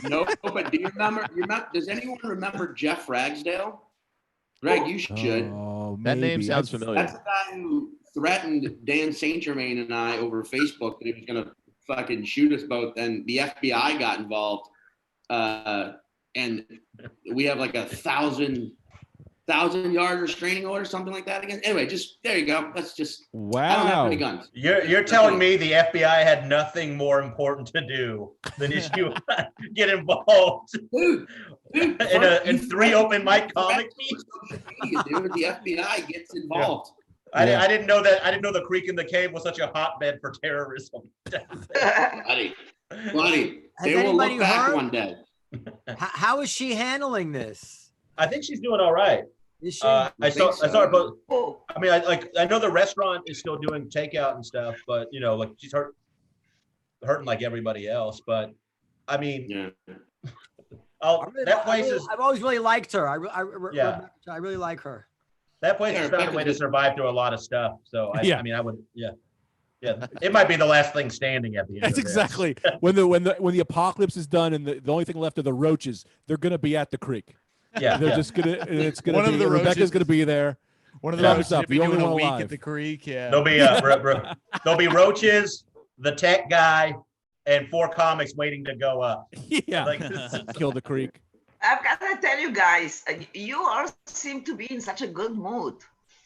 No, but do you remember? Does anyone remember Jeff Ragsdale? Greg, you should. Oh, That name maybe. sounds familiar. That's the guy who threatened Dan St. Germain and I over Facebook that he was going to fucking shoot us both. And the FBI got involved. And we have like 1,000-yard restraining order, something like that again. Anyway, just there you go. That's just wow. I don't have any guns. You're telling me the FBI had nothing more important to do than you get involved Dude, in 3 open mic comic feeds? Dude, the FBI gets involved. I didn't know that. I didn't know the creek in the cave was such a hotbed for terrorism. Buddy, Has they will look anybody back heard? one day. How is she handling this? I think she's doing all right. Is she? I saw her post. Oh, I mean, I know the restaurant is still doing takeout and stuff, but you know, like she's hurting like everybody else. But I mean, Yeah. that place is. I've always really liked her. I really like her. That place has found a way to survive through a lot of stuff. So I mean, I would, yeah. It might be the last thing standing at the end. That's exactly when the apocalypse is done and the only thing left are the roaches. They're gonna be at the creek. Yeah, they're just gonna. And it's gonna One be of the Rebecca's roaches- gonna be there. One of the Thumbs roaches up, would be the only doing a one week alive. at the creek. Yeah. There'll be roaches, the tech guy, and 4 comics waiting to go up. Yeah, Like, kill the creek. I've got to tell you guys, you all seem to be in such a good mood.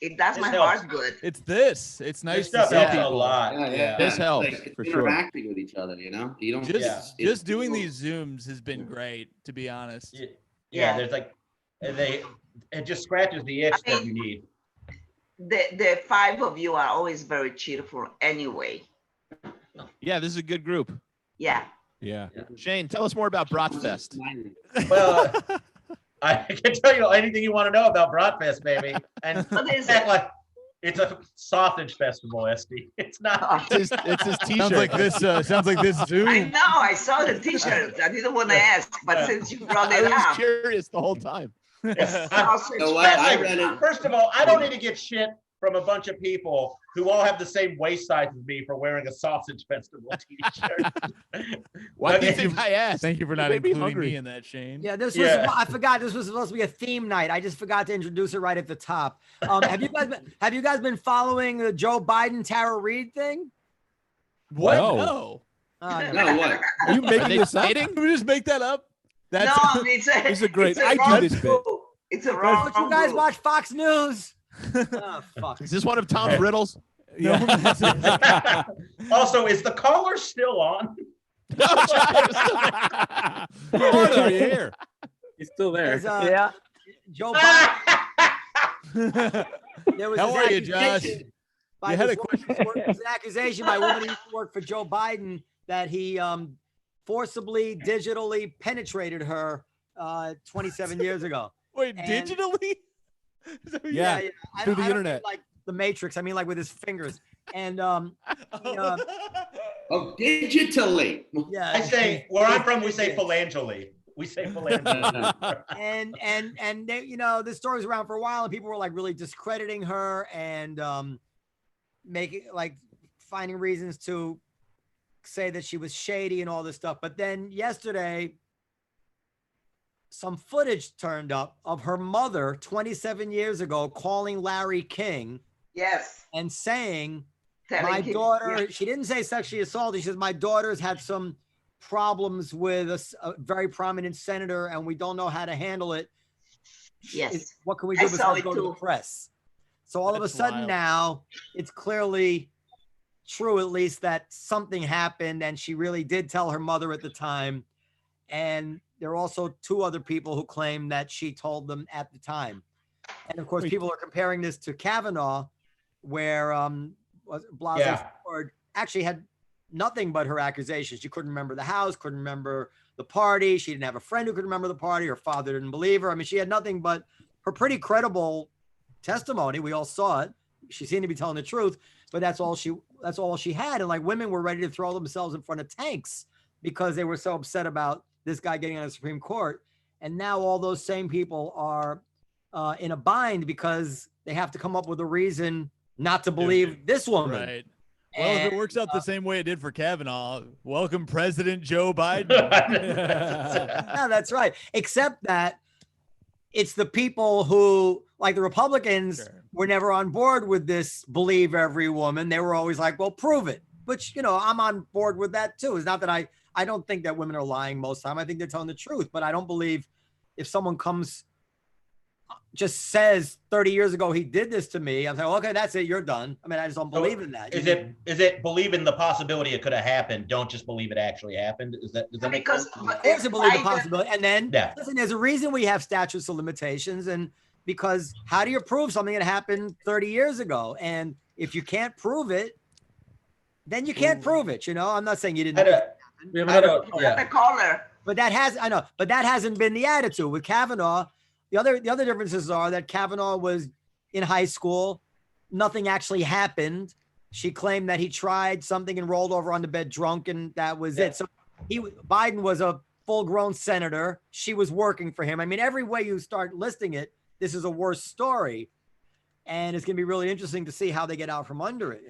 It does This my helps. heart good. It's this. It's nice This to stuff see helps a people. lot. Yeah. This helps, It's for sure. interacting with each other, you know. You don't Just doing these Zooms has been great, to be honest. Yeah, there's like, it just scratches the itch that you need. The 5 of you are always very cheerful anyway. Yeah, this is a good group. Yeah. Yeah. Shane, tell us more about Bratfest. Well, I can tell you anything you want to know about Bratfest, baby. And What is act it? like it's a sausage festival, Estee. It's not. It's his t-shirt. Sounds like this. Sounds like this Zoom. I know, I saw the t-shirt. I didn't want to ask, but since you brought I it was up. curious the whole time. Sausage You know what? I festival. read it. First of all, I don't need to get shit from a bunch of people who all have the same waist size as me for wearing a sausage festival t-shirt. Why do you think I asked? Thank you for not made me including hungry. me in that, Shane. Yeah, this was. I forgot this was supposed to be a theme night. I just forgot to introduce it right at the top. Have you guys been following the Joe Biden Tara Reid thing? What? No. No, what? Are you making this up? Did we just make that up? That's No, it's a great. it's a I do wrong this bit. group. It's a wrong But you guys group. watch Fox News? Oh, fuck. Is this one of Tom's riddles? Yeah. Also, is the caller still on? What are you here? He's still there. There's, Joe Biden. There was How this are you, Josh? accusation by You had this a woman who worked- an accusation by a woman who used to work for Joe Biden that he forcibly, digitally penetrated her 27 years ago. Wait, And- digitally? Yeah, I through the don't mean internet. like the Matrix. I mean like with his fingers. And Oh, digitally. yeah, I say, where I'm from, we say phalangely. We say phalangely. and they, this story was around for a while, and people were like really discrediting her and making like finding reasons to say that she was shady and all this stuff. But then yesterday, some footage turned up of her mother 27 years ago calling Larry King Yes. and saying, Telling my him, daughter, yeah. she didn't say sexually assaulted. She says, my daughter's had some problems with a very prominent senator and we don't know how to handle it. Yes. What can we I do saw besides it go to the too. press? So all of a That's sudden wild. now it's clearly true, at least, that something happened and she really did tell her mother at the time. And there are also two other people who claim that she told them at the time. And of course, Wait. people are comparing this to Kavanaugh, where Blasey Yeah. Ford actually had nothing but her accusations. She couldn't remember the house, couldn't remember the party. She didn't have a friend who could remember the party. Her father didn't believe her. I mean, she had nothing but her pretty credible testimony. We all saw it. She seemed to be telling the truth, but that's all she had. And like women were ready to throw themselves in front of tanks because they were so upset about this guy getting on the Supreme Court. And now all those same people are in a bind because they have to come up with a reason not to believe this woman. Right. Well, if And, it works out the same way it did for Kavanaugh, welcome President Joe Biden. no, that's right. Except that it's the people who, like the Republicans, Sure. were never on board with this believe every woman. They were always like, well, prove it. Which, I'm on board with that too. It's not that I don't think that women are lying most of the time. I think they're telling the truth, but I don't believe if someone just says 30 years ago he did this to me, I'm saying, okay, that's it, you're done. I mean, I just don't believe in that. Is it believe in the possibility it could have happened? Don't just believe it actually happened. Does that make Because sense? Of course, I believe the Biden- possibility. And then, Yeah. listen, there's a reason we have statutes of limitations, and because how do you prove something that happened 30 years ago? And if you can't prove it, then you can't prove it. I'm not saying you didn't. We have another, The caller. But that hasn't been the attitude with Kavanaugh. The other differences are that Kavanaugh was in high school. Nothing actually happened. She claimed that he tried something and rolled over on the bed drunk, and that was it. So Biden was a full-grown senator. She was working for him. I mean, every way you start listing it, this is a worse story. And it's going to be really interesting to see how they get out from under it,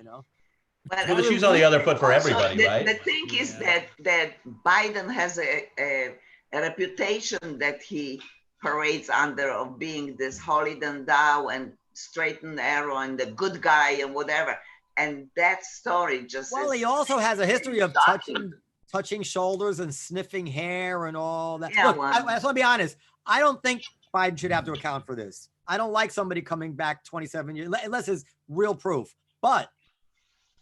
But Well, the shoe's on the other foot for also, everybody, right? The thing is that Biden has a reputation that he parades under of being this holier than thou and straight and narrow and the good guy and whatever. And that story just Well, is he also has a history of shocking. touching shoulders and sniffing hair and all that. Yeah, Look, well- I just want to be honest. I don't think Biden should have to account for this. I don't like somebody coming back 27 years, unless it's real proof. But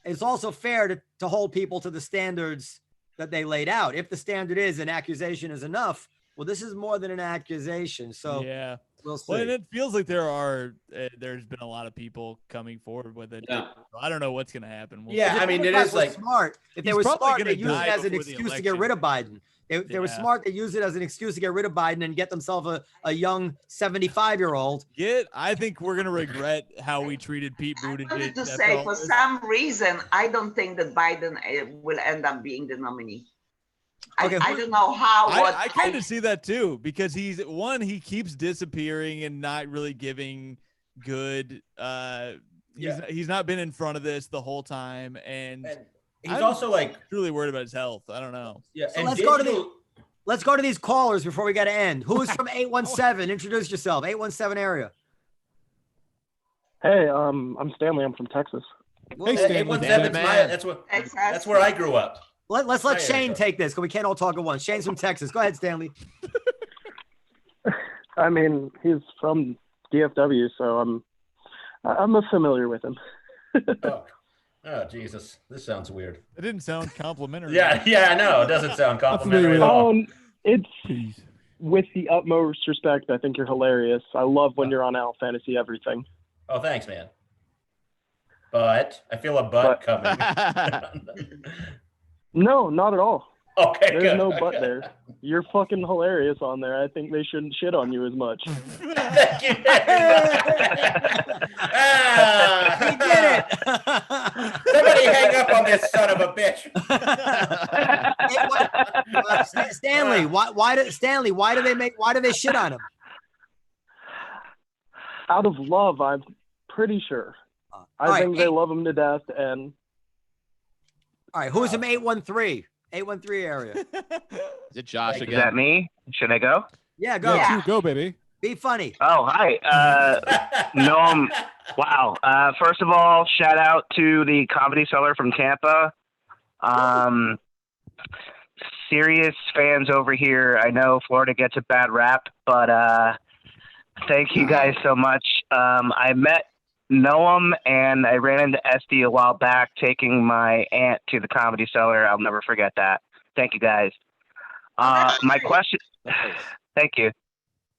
it's also fair to hold people to the standards that they laid out. If the standard is an accusation is enough, well, this is more than an accusation. So Yeah. we'll see. Well, and it feels like there's been a lot of people coming forward with it. Yeah. I don't know what's going to happen. We'll Yeah, see. I mean, it Democrats is were like smart. If they He's were probably smart, gonna they used it die as an before the excuse to get rid of Biden. They were Yeah. smart. They used it as an excuse to get rid of Biden and get themselves a young 75-year-old. I think we're going to regret how we treated Pete I Buttigieg. wanted to after say, all for this. some reason, I don't think that Biden will end up being the nominee. Okay, I don't know how. I kind of see that too, because he keeps disappearing and not really giving good He's not been in front of this the whole time, and he's I'm also like truly worried about his health. I don't know. Yeah, So and let's go to these callers before we got to end. Who's from 817? Introduce yourself. 817 area. Hey, I'm Stanley. I'm from Texas. Hey, Stanley. 817, that's where I grew up. Let's let Hi, Shane Erica. take this because we can't all talk at once. Shane's from Texas. Go ahead, Stanley. I mean, he's from DFW, so I'm familiar with him. Oh, Jesus. This sounds weird. It didn't sound complimentary. Yeah, I know. It doesn't sound complimentary at all. It's with the utmost respect. I think you're hilarious. I love when you're on Al Fantasy Everything. Oh, thanks, man. But I feel a butt coming. No, not at all. Okay, There's good. no butt there. You're fucking hilarious on there. I think they shouldn't shit on you as much. Thank you very much. He did it. Somebody hang up on this son of a bitch. Stanley, why do they shit on him? Out of love, I'm pretty sure. I think they love him to death. And all right, who's from 813? 813 area. Is it Josh Is again? that me? Should I go? Yeah, go. Yeah. Go, baby. Be funny. Oh, hi. Noam. Wow. First of all, shout out to the Comedy Cellar from Tampa. Serious fans over here. I know Florida gets a bad rap, but thank you guys so much. I met Noam and I ran into Estee a while back taking my aunt to the Comedy Cellar. I'll never forget that. Thank you guys. My question. Thank you.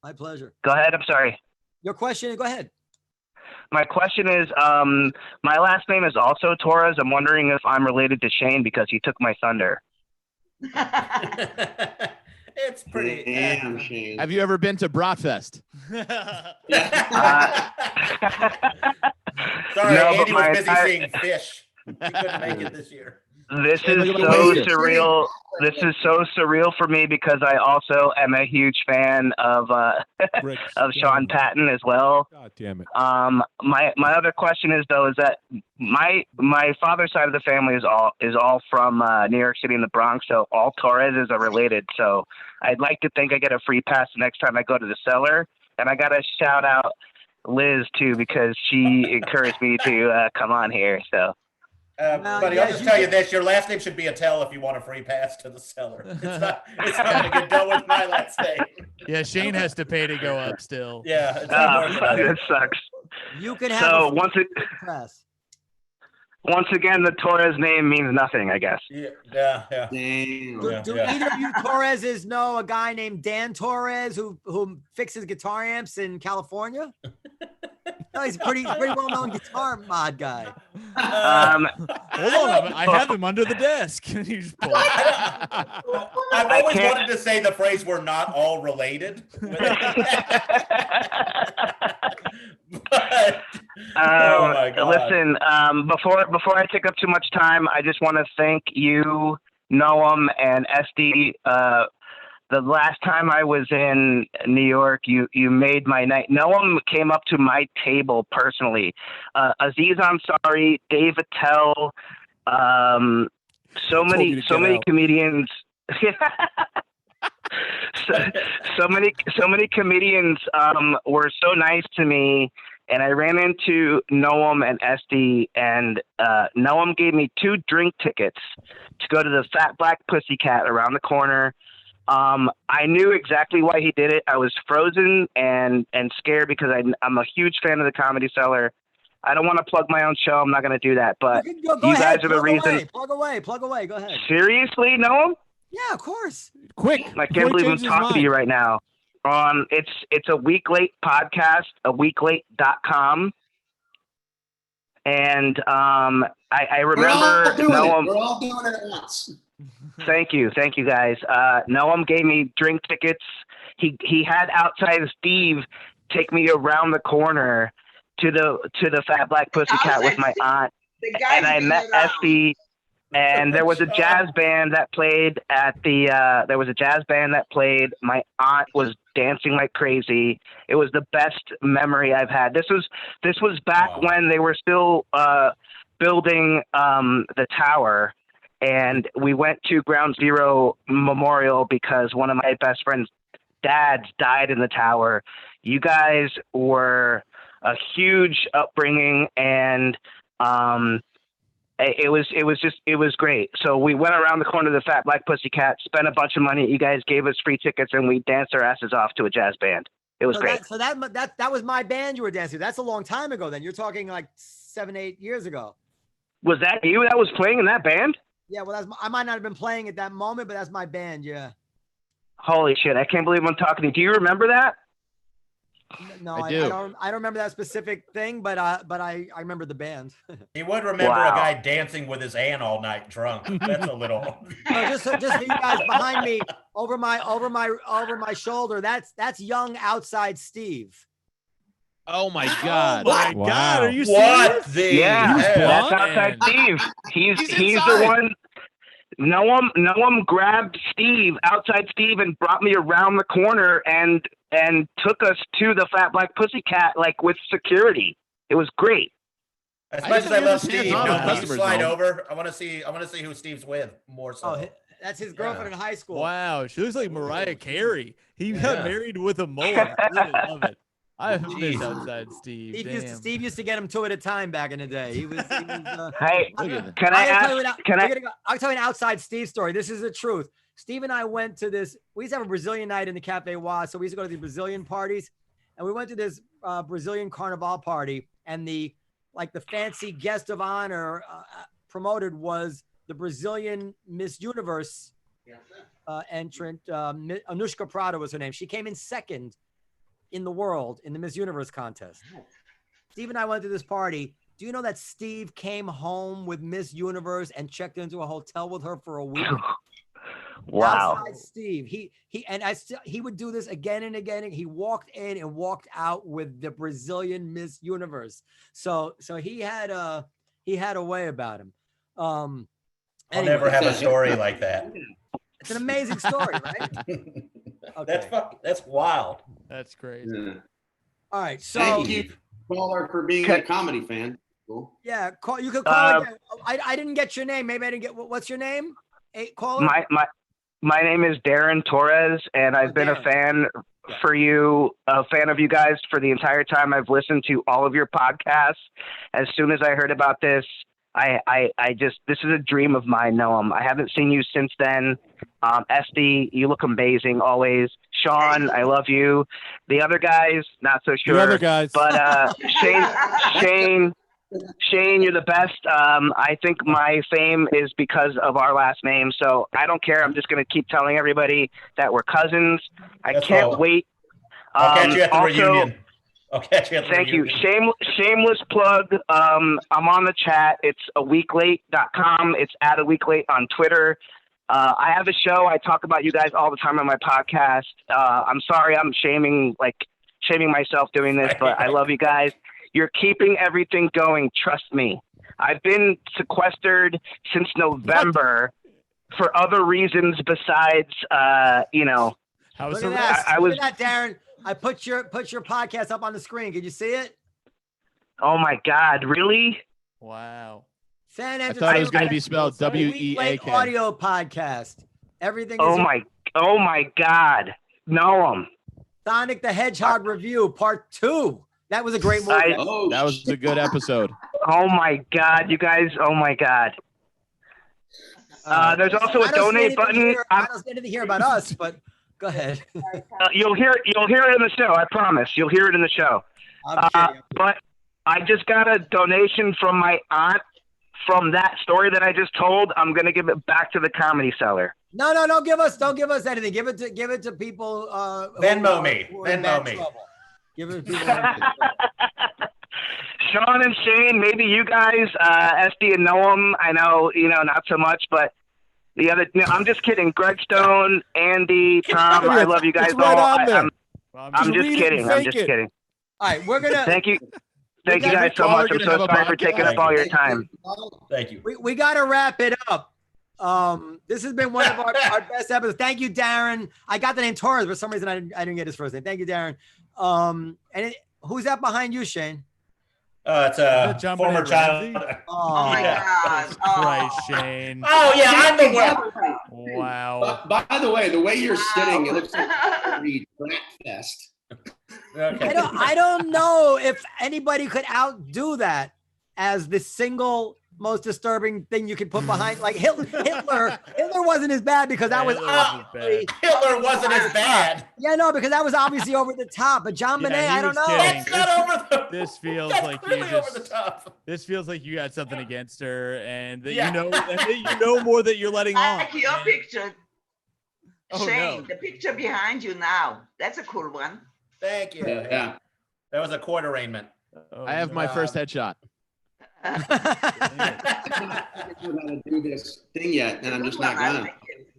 My pleasure. Go ahead. I'm sorry. Your question. Go ahead. My question is, my last name is also Torres. I'm wondering if I'm related to Shane because he took my thunder. It's pretty. Damn, Shane. Have you ever been to Bratfest? Sorry, No, Andy but was busy seeing fish. He couldn't make it this year. This is so surreal. This is so surreal for me because I also am a huge fan of of Sean Patton as well. God damn it. My other question is though is that my father's side of the family is all from New York City and the Bronx, so all Torreses are related. So I'd like to think I get a free pass the next time I go to the Cellar, and I gotta shout out Liz too because she encouraged me to come on here. So. Buddy, I'll just tell you this: your last name should be Attell if you want a free pass to the Cellar. It's not going to get done with my last name. Yeah, Shane has to pay to go up still. Yeah, it's that sucks. You can have once again, the Torres name means nothing, I guess. Yeah. Do either of you Torreses know a guy named Dan Torres who fixes guitar amps in California? No, he's a pretty well-known guitar mod guy. Hold on, I have him under the desk. Can you just pull it? I've always wanted to say the phrase "we're not all related." Oh my God. Listen, before I take up too much time, I just want to thank you, Noam and Estee. The last time I was in New York, you made my night. Noam came up to my table personally. Aziz Ansari, Dave Attell, so many comedians. so many comedians were so nice to me, and I ran into Noam and Estee, and Noam gave me 2 drink tickets to go to the Fat Black Pussycat around the corner. I knew exactly why he did it. I was frozen and scared because I'm a huge fan of the Comedy Cellar. I don't want to plug my own show. I'm not going to do that, but Go you ahead, guys are the reason. Plug away. Go ahead. Seriously, Noam? Yeah, of course. Quick. I can't believe I'm talking to you right now. It's a week late podcast, aweeklate.com. And I remember Noam. We're all doing it at once. Thank you guys. Noam gave me drink tickets. He had Outside Steve take me around the corner to the Fat Black Pussycat with my aunt, and I met Estee. And there was a jazz band that played at the. There was a jazz band that played. My aunt was dancing like crazy. It was the best memory I've had. This was back when they were still building the tower, and we went to Ground Zero Memorial because one of my best friends' dads died in the tower. You guys were a huge upbringing, and it was great. So we went around the corner to the Fat Black Pussycat, spent a bunch of money. You guys gave us free tickets, and we danced our asses off to a jazz band. It was great. That was my band you were dancing to. That's a long time ago. Then you're talking like 7-8 years ago. Was that you that was playing in that band? Yeah, well, I might not have been playing at that moment, but that's my band. Yeah. Holy shit! I can't believe I'm talking to you. Do you remember that? No, I don't remember that specific thing, but I remember the band. He would remember a guy dancing with his aunt all night drunk. That's a little. No, just for you guys behind me, over my shoulder. That's young outside Steve. Oh my God! Oh my God! Are you serious? What the? Yeah, that's outside Steve. He's the one. Noam grabbed outside Steve, and brought me around the corner and took us to the Fat Black Pussycat, like with security. It was great. As much as I love Steve, can you slide over? I want to see who Steve's with more so. Oh, that's his girlfriend in high school. Wow, she looks like Mariah Carey. He got married with a mower. I really love it. I miss outside Steve. Steve used to get him two at a time back in the day. He was hey, I'll tell you an outside Steve story. This is the truth. Steve and I went to this. We used to have a Brazilian night in the Cafe Wa, so we used to go to the Brazilian parties, and we went to this Brazilian Carnival party, and the fancy guest of honor promoted was the Brazilian Miss Universe entrant. Anushka Prada was her name. She came in second in the world in the Miss Universe contest. Steve and I went to this party. Do you know that Steve came home with Miss Universe and checked into a hotel with her for a week? Wow. Outside Steve. He would do this again and again. He walked in and walked out with the Brazilian Miss Universe. So he had a way about him. I'll never have a story like that. It's an amazing story, right? Okay. That's wild. That's crazy. Yeah. All right. So thank you, caller, for being a comedy fan. Cool. Yeah, you could call again. I didn't get your name. Maybe I didn't get. What's your name? Caller. My name is Darren Torres, and I've been a fan for you, a fan of you guys for the entire time. I've listened to all of your podcasts. As soon as I heard about this, this is a dream of mine, Noam. I haven't seen you since then. Estee, you look amazing always. Sean, I love you. The other guys, not so sure. The other guys. But Shane, you're the best. I think my fame is because of our last name, so I don't care. I'm just going to keep telling everybody that we're cousins. I can't wait. I'll catch you at the reunion. Thank you. Shameless plug. I'm on the chat. It's aweeklate.com. It's @aweeklate on Twitter. I have a show. I talk about you guys all the time on my podcast. I'm sorry I'm shaming myself doing this, but I love you guys. You're keeping everything going. Trust me. I've been sequestered since November for other reasons besides, Look at that, Darren. I put your podcast up on the screen. Can you see it? Oh my God! Really? Wow. I thought it was going to be spelled WEAK. Audio podcast. Everything. Oh my God! Noam. Sonic the Hedgehog review part 2. That was a great movie. That was a good episode. Oh my God, you guys! Oh my God. There's also a donate button. I don't see anything here about us, but go ahead. You'll hear it in the show. I promise. You'll hear it in the show. But I just got a donation from my aunt from that story that I just told. I'm gonna give it back to the Comedy Cellar. No, don't give us anything. Give it to people. Venmo me. Give it to people. Sean and Shane, maybe you guys, Estee and Noam. I know, not so much, but the other. No, I'm just kidding. Greg Stone, Andy, Tom. I love you guys all. I'm just kidding. I'm just kidding. All right, we're gonna. Thank you. Thank you guys so much. I'm so sorry for taking up all your time. Thank you. We got to wrap it up. This has been one of our best episodes. Thank you, Darren. I got the name Torres, but for some reason I didn't get his first name. Thank you, Darren. Who's that behind you, Shane? It's a former child. Oh my God. Christ, Shane. Oh yeah, I'm the one. Wow. By the way, the way you're sitting, it looks like a crack fest. Okay. I don't know if anybody could outdo that as the single most disturbing thing you could put behind. Like Hitler wasn't as bad because that was obviously Hitler wasn't as bad. Yeah, no, because that was obviously over the top. But John Bonet, I don't know. That's not over the. This feels That's like really you just, over the top. This feels like you got something against her, and that Yeah. you know more that you're letting on. Like your picture. Oh, Shane, no. the picture behind you now. That's a cool one. Thank you. Yeah. That was a court arraignment. I have my first headshot. I don't know how to do this thing yet, and I'm just not gonna.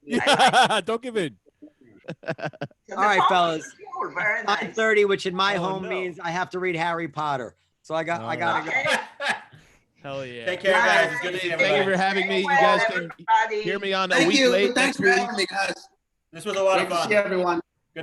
Yeah, don't give in. All right, fellas. Very nice. 9:30, which in my Oh, home no. means I have to read Harry Potter. So I gotta go. Hell yeah. Take care, guys. It's good to see Thank you everybody. for having me. You guys can hear me on a Thank week you. late Thanks next for week. having me, guys. This was a lot Great of to fun. see everyone.